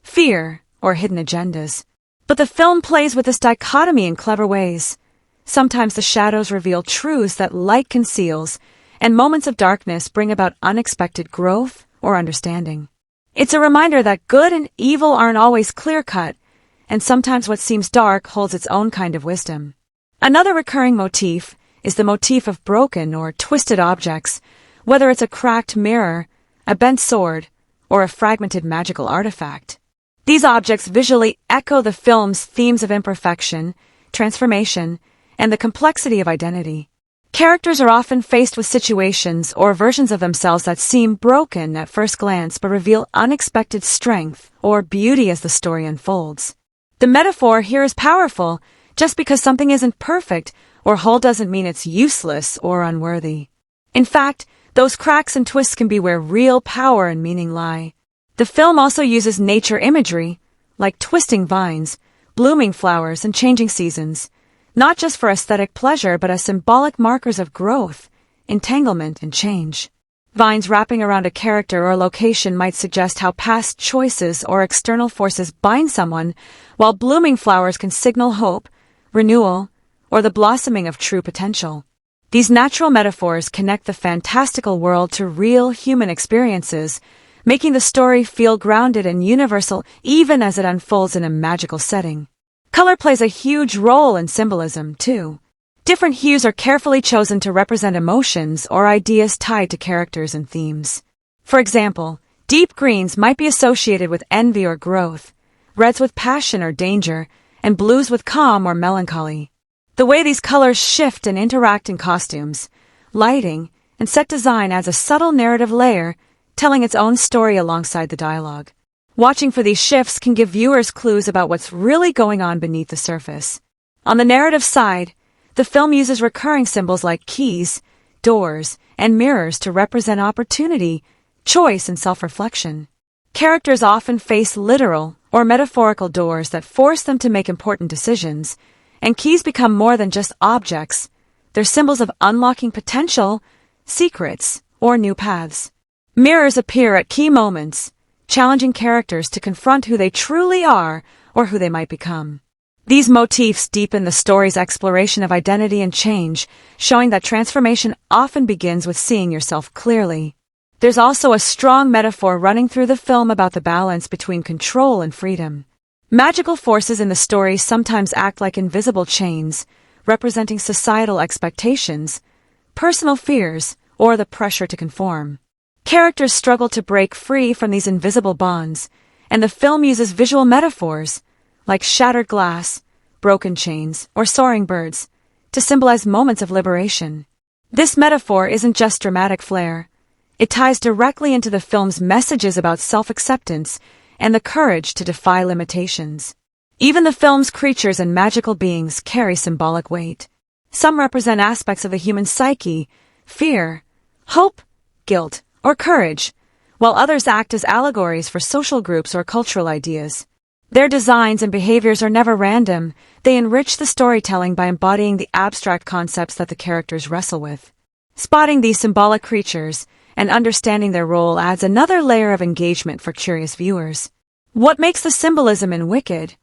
fear, or hidden agendas. But the film plays with this dichotomy in clever ways. Sometimes the shadows reveal truths that light conceals, and moments of darkness bring about unexpected growth or understanding. It's a reminder that good and evil aren't always clear-cut, and sometimes what seems dark holds its own kind of wisdom. Another recurring motif is the motif of broken or twisted objects, whether it's a cracked mirror, a bent sword, or a fragmented magical artifact. These objects visually echo the film's themes of imperfection, transformation, and the complexity of identity. Characters are often faced with situations or versions of themselves that seem broken at first glance but reveal unexpected strength or beauty as the story unfolds. The metaphor here is powerful. Just because something isn't perfect or whole doesn't mean it's useless or unworthy. In fact, those cracks and twists can be where real power and meaning lie. The film also uses nature imagery, like twisting vines, blooming flowers, and changing seasons, not just for aesthetic pleasure but as symbolic markers of growth, entanglement, and change. Vines wrapping around a character or location might suggest how past choices or external forces bind someone, while blooming flowers can signal hope, renewal, or the blossoming of true potential. These natural metaphors connect the fantastical world to real human experiences, making the story feel grounded and universal even as it unfolds in a magical setting. Color plays a huge role in symbolism, too. Different hues are carefully chosen to represent emotions or ideas tied to characters and themes. For example, deep greens might be associated with envy or growth, reds with passion or danger, and blues with calm or melancholy. The way these colors shift and interact in costumes, lighting, and set design adds a subtle narrative layer, telling its own story alongside the dialogue. Watching for these shifts can give viewers clues about what's really going on beneath the surface. On the narrative side, the film uses recurring symbols like keys, doors, and mirrors to represent opportunity, choice, and self-reflection. Characters often face literal or metaphorical doors that force them to make important decisions, and keys become more than just objects. They're symbols of unlocking potential, secrets, or new paths. Mirrors appear at key moments, challenging characters to confront who they truly are or who they might become. These motifs deepen the story's exploration of identity and change, showing that transformation often begins with seeing yourself clearly. There's also a strong metaphor running through the film about the balance between control and freedom. Magical forces in the story sometimes act like invisible chains, representing societal expectations, personal fears, or the pressure to conform. Characters struggle to break free from these invisible bonds, and the film uses visual metaphors, like shattered glass, broken chains, or soaring birds, to symbolize moments of liberation. This metaphor isn't just dramatic flair. It ties directly into the film's messages about self-acceptance and the courage to defy limitations. Even the film's creatures and magical beings carry symbolic weight. Some represent aspects of the human psyche, fear, hope, guilt, or courage, while others act as allegories for social groups or cultural ideas. Their designs and behaviors are never random. They enrich the storytelling by embodying the abstract concepts that the characters wrestle with. Spotting these symbolic creatures and understanding their role adds another layer of engagement for curious viewers. What makes the symbolism in Wicked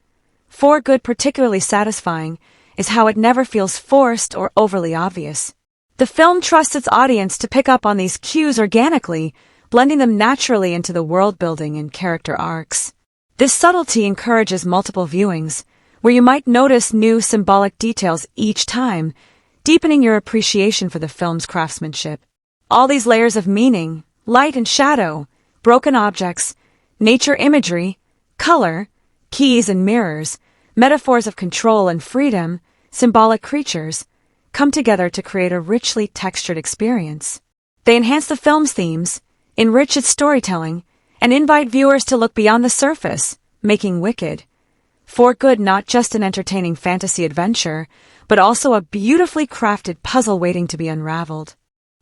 for Good particularly satisfying is how it never feels forced or overly obvious. The film trusts its audience to pick up on these cues organically, blending them naturally into the world building and character arcs. This subtlety encourages multiple viewings, where you might notice new symbolic details each time, deepening your appreciation for the film's craftsmanship. All these layers of meaning, light and shadow, broken objects, nature imagery, color, keys and mirrors, metaphors of control and freedom, symbolic creatures, come together to create a richly textured experience. They enhance the film's themes, enrich its storytelling, and invite viewers to look beyond the surface, making Wicked for Good not just an entertaining fantasy adventure, but also a beautifully crafted puzzle waiting to be unraveled.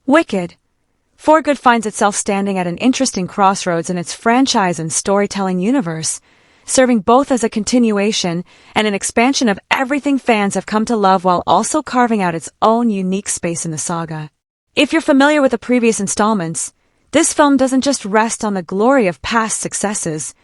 Wicked for Good finds itself standing at an interesting crossroads in its franchise and storytelling universe, serving both as a continuation and an expansion of everything fans have come to love while also carving out its own unique space in the saga. If you're familiar with the previous installments, this film doesn't just rest on the glory of past successes.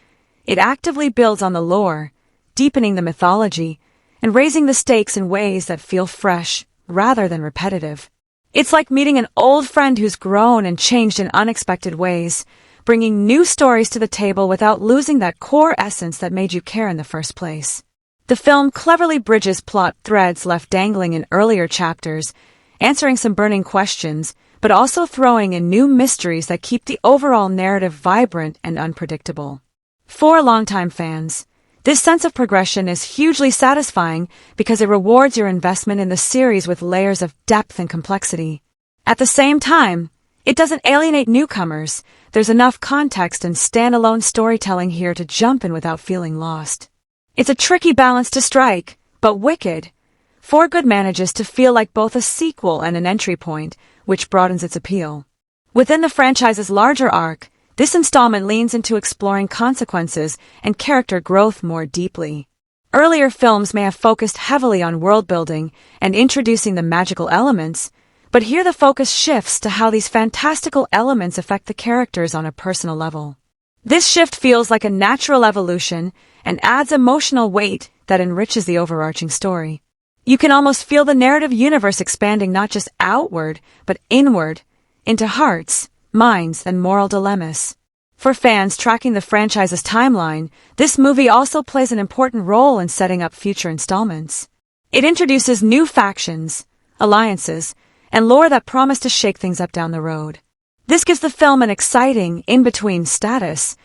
It actively builds on the lore, deepening the mythology, and raising the stakes in ways that feel fresh rather than repetitive. It's like meeting an old friend who's grown and changed in unexpected ways, bringing new stories to the table without losing that core essence that made you care in the first place. The film cleverly bridges plot threads left dangling in earlier chapters, answering some burning questions, but also throwing in new mysteries that keep the overall narrative vibrant and unpredictable. For longtime fans, this sense of progression is hugely satisfying because it rewards your investment in the series with layers of depth and complexity. At the same time, it doesn't alienate newcomers. There's enough context and standalone storytelling here to jump in without feeling lost. It's a tricky balance to strike, but Wicked for Good manages to feel like both a sequel and an entry point, which broadens its appeal. Within the franchise's larger arc, this installment leans into exploring consequences and character growth more deeply. Earlier films may have focused heavily on world-building and introducing the magical elements, but here the focus shifts to how these fantastical elements affect the characters on a personal level. This shift feels like a natural evolution and adds emotional weight that enriches the overarching story. You can almost feel the narrative universe expanding not just outward, but inward, into hearts, minds, and moral dilemmas. For fans tracking the franchise's timeline, this movie also plays an important role in setting up future installments. It introduces new factions, alliances, and lore that promise to shake things up down the road. This gives the film an exciting, in-between status,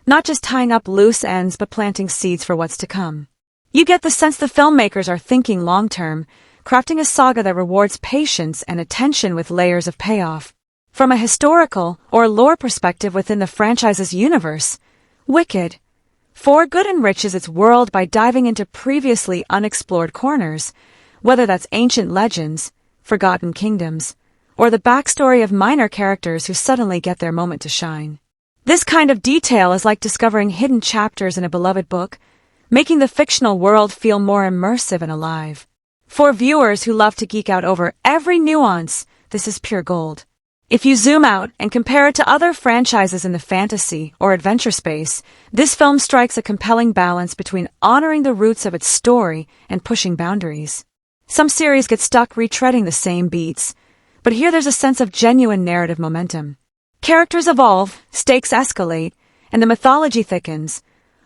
not just tying up loose ends but planting seeds for what's to come. You get the sense the filmmakers are thinking long-term, crafting a saga that rewards patience and attention with layers of payoff. From a historical or lore perspective within the franchise's universe, Wicked for Good enriches its world by diving into previously unexplored corners, whether that's ancient legends, forgotten kingdoms, or the backstory of minor characters who suddenly get their moment to shine. This kind of detail is like discovering hidden chapters in a beloved book, making the fictional world feel more immersive and alive. For viewers who love to geek out over every nuance, this is pure gold. If you zoom out and compare it to other franchises in the fantasy or adventure space, this film strikes a compelling balance between honoring the roots of its story and pushing boundaries. Some series get stuck retreading the same beats, but here there's a sense of genuine narrative momentum. Characters evolve, stakes escalate, and the mythology thickens,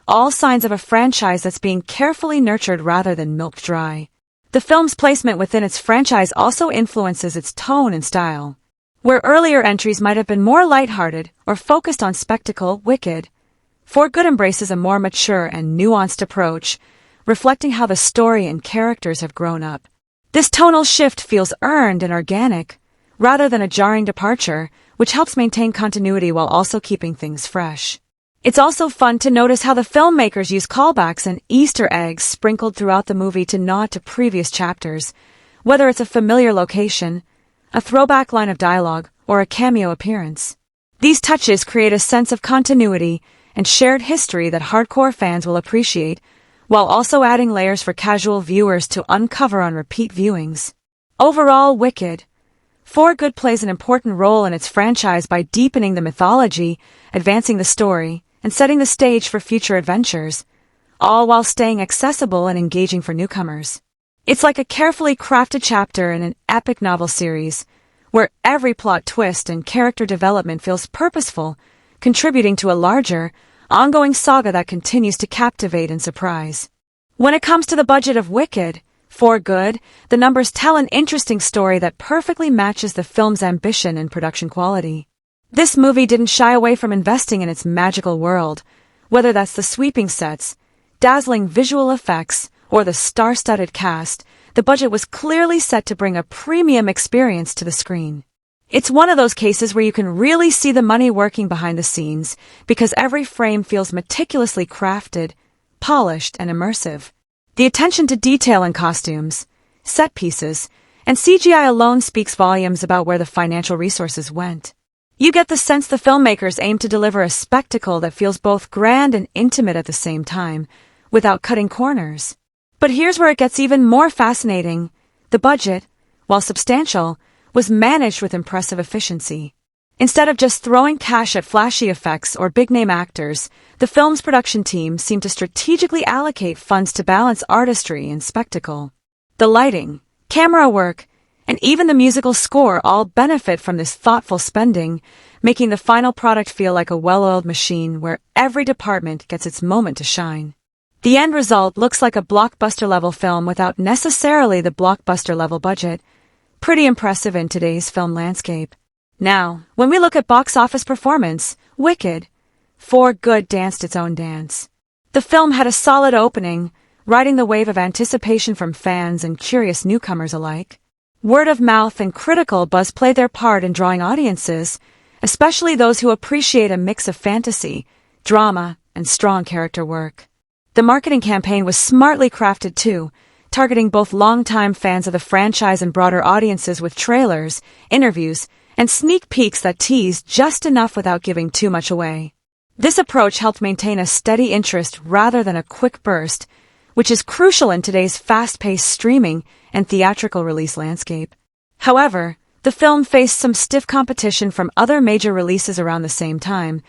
all signs of a franchise that's being carefully nurtured rather than milked dry. The film's placement within its franchise also influences its tone and style. Where earlier entries might have been more lighthearted or focused on spectacle, Wicked, For Good embraces a more mature and nuanced approach, reflecting how the story and characters have grown up. This tonal shift feels earned and organic, rather than a jarring departure, which helps maintain continuity while also keeping things fresh. It's also fun to notice how the filmmakers use callbacks and Easter eggs sprinkled throughout the movie to nod to previous chapters, whether it's a familiar location, a throwback line of dialogue, or a cameo appearance. These touches create a sense of continuity and shared history that hardcore fans will appreciate, while also adding layers for casual viewers to uncover on repeat viewings. Overall, Wicked, For Good plays an important role in its franchise by deepening the mythology, advancing the story, and setting the stage for future adventures, all while staying accessible and engaging for newcomers. It's like a carefully crafted chapter in an epic novel series, where every plot twist and character development feels purposeful, contributing to a larger, ongoing saga that continues to captivate and surprise. When it comes to the budget of Wicked, For Good, the numbers tell an interesting story that perfectly matches the film's ambition and production quality. This movie didn't shy away from investing in its magical world, whether that's the sweeping sets, dazzling visual effects, or the star-studded cast. The budget was clearly set to bring a premium experience to the screen. It's one of those cases where you can really see the money working behind the scenes, because every frame feels meticulously crafted, polished, and immersive. The attention to detail in costumes, set pieces, and CGI alone speaks volumes about where the financial resources went. You get the sense the filmmakers aim to deliver a spectacle that feels both grand and intimate at the same time, without cutting corners. But here's where it gets even more fascinating. The budget, while substantial, was managed with impressive efficiency. Instead of just throwing cash at flashy effects or big-name actors, the film's production team seemed to strategically allocate funds to balance artistry and spectacle. The lighting, camera work, and even the musical score all benefit from this thoughtful spending, making the final product feel like a well-oiled machine where every department gets its moment to shine. The end result looks like a blockbuster-level film without necessarily the blockbuster-level budget. Pretty impressive in today's film landscape. Now, when we look at box office performance, Wicked, For Good danced its own dance. The film had a solid opening, riding the wave of anticipation from fans and curious newcomers alike. Word of mouth and critical buzz played their part in drawing audiences, especially those who appreciate a mix of fantasy, drama, and strong character work. The marketing campaign was smartly crafted too, targeting both longtime fans of the franchise and broader audiences with trailers, interviews, and sneak peeks that teased just enough without giving too much away. This approach helped maintain a steady interest rather than a quick burst, which is crucial in today's fast-paced streaming and theatrical release landscape. However, the film faced some stiff competition from other major releases around the same time,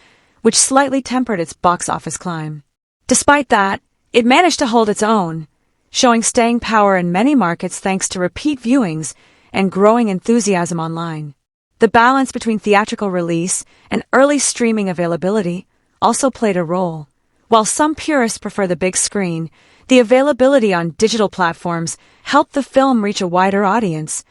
which slightly tempered its box office climb. Despite that, it managed to hold its own, showing staying power in many markets thanks to repeat viewings and growing enthusiasm online. The balance between theatrical release and early streaming availability also played a role. While some purists prefer the big screen, the availability on digital platforms helped the film reach a wider audience,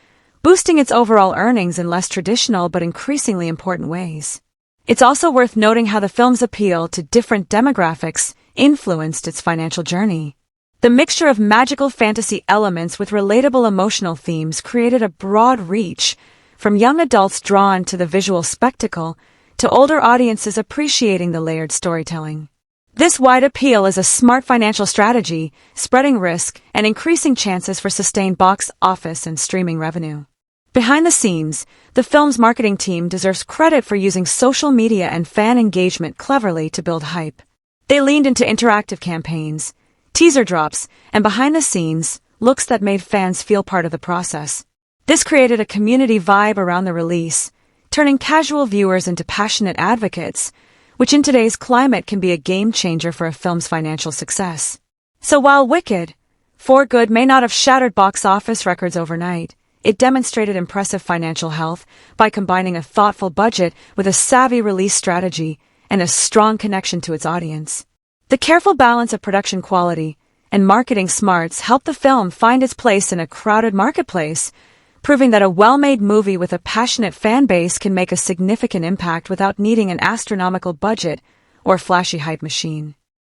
boosting its overall earnings in less traditional but increasingly important ways. It's also worth noting how the film's appeal to different demographics influenced its financial journey. The mixture of magical fantasy elements with relatable emotional themes created a broad reach, from young adults drawn to the visual spectacle to older audiences appreciating the layered storytelling. This wide appeal is a smart financial strategy, spreading risk and increasing chances for sustained box office and streaming revenue. Behind the scenes, the film's marketing team deserves credit for using social media and fan engagement cleverly to build hype. They leaned into interactive campaigns, teaser drops, and behind-the-scenes looks that made fans feel part of the process. This created a community vibe around the release, turning casual viewers into passionate advocates, which in today's climate can be a game-changer for a film's financial success. So while Wicked, For Good may not have shattered box office records overnight, it demonstrated impressive financial health by combining a thoughtful budget with a savvy release strategy and a strong connection to its audience. The careful balance of production quality and marketing smarts helped the film find its place in a crowded marketplace, proving that a well-made movie with a passionate fan base can make a significant impact without needing an astronomical budget or flashy hype machine.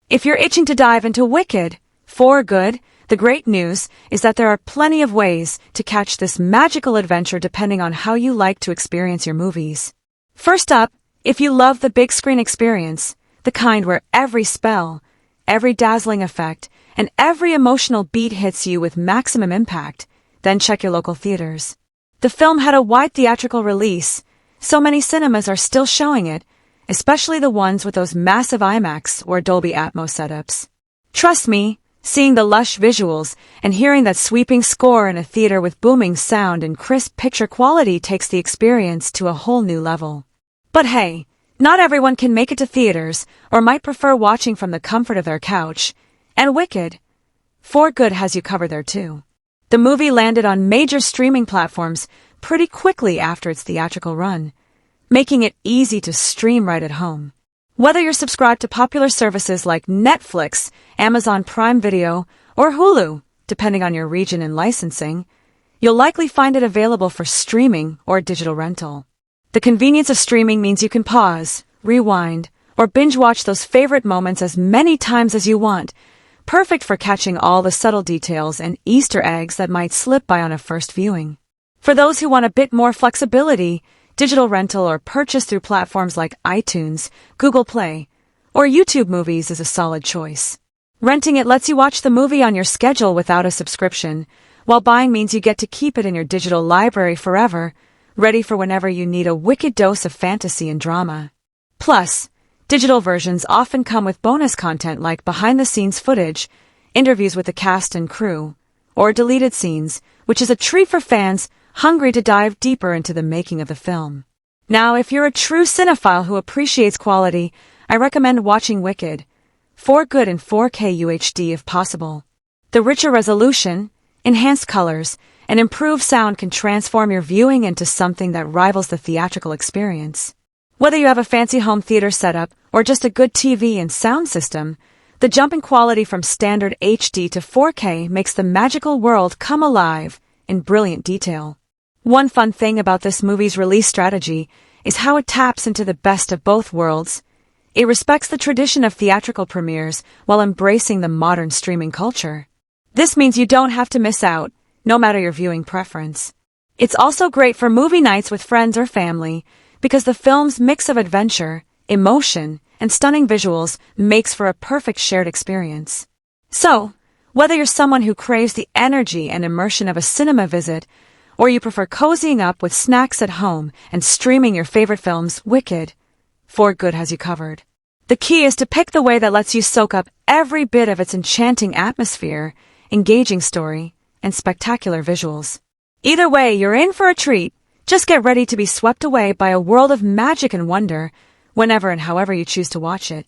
If you're itching to dive into Wicked, For Good, the great news is that there are plenty of ways to catch this magical adventure depending on how you like to experience your movies. First up, if you love the big screen experience, the kind where every spell, every dazzling effect, and every emotional beat hits you with maximum impact, then check your local theaters. The film had a wide theatrical release, so many cinemas are still showing it, especially the ones with those massive IMAX or Dolby Atmos setups. Trust me, seeing the lush visuals and hearing that sweeping score in a theater with booming sound and crisp picture quality takes the experience to a whole new level. But hey, not everyone can make it to theaters or might prefer watching from the comfort of their couch, and Wicked, For Good has you covered there too. The movie landed on major streaming platforms pretty quickly after its theatrical run, making it easy to stream right at home. Whether you're subscribed to popular services like Netflix, Amazon Prime Video, or Hulu, depending on your region and licensing, you'll likely find it available for streaming or digital rental. The convenience of streaming means you can pause, rewind, or binge-watch those favorite moments as many times as you want, perfect for catching all the subtle details and Easter eggs that might slip by on a first viewing. For those who want a bit more flexibility, digital rental or purchase through platforms like iTunes, Google Play, or YouTube Movies is a solid choice. Renting it lets you watch the movie on your schedule without a subscription, while buying means you get to keep it in your digital library forever, ready for whenever you need a wicked dose of fantasy and drama. Plus, digital versions often come with bonus content like behind-the-scenes footage, interviews with the cast and crew, or deleted scenes, which is a treat for fans hungry to dive deeper into the making of the film. Now, if you're a true cinephile who appreciates quality, I recommend watching Wicked, For Good in 4K UHD if possible. The richer resolution, enhanced colors, and improved sound can transform your viewing into something that rivals the theatrical experience. Whether you have a fancy home theater setup or just a good TV and sound system, the jump in quality from standard HD to 4K makes the magical world come alive in brilliant detail. One fun thing about this movie's release strategy is how it taps into the best of both worlds. It respects the tradition of theatrical premieres while embracing the modern streaming culture. This means you don't have to miss out, no matter your viewing preference. It's also great for movie nights with friends or family, because the film's mix of adventure, emotion, and stunning visuals makes for a perfect shared experience. So, whether you're someone who craves the energy and immersion of a cinema visit, or you prefer cozying up with snacks at home and streaming your favorite films, Wicked, For Good has you covered. The key is to pick the way that lets you soak up every bit of its enchanting atmosphere, engaging story, and spectacular visuals. Either way, you're in for a treat. Just get ready to be swept away by a world of magic and wonder whenever and however you choose to watch it.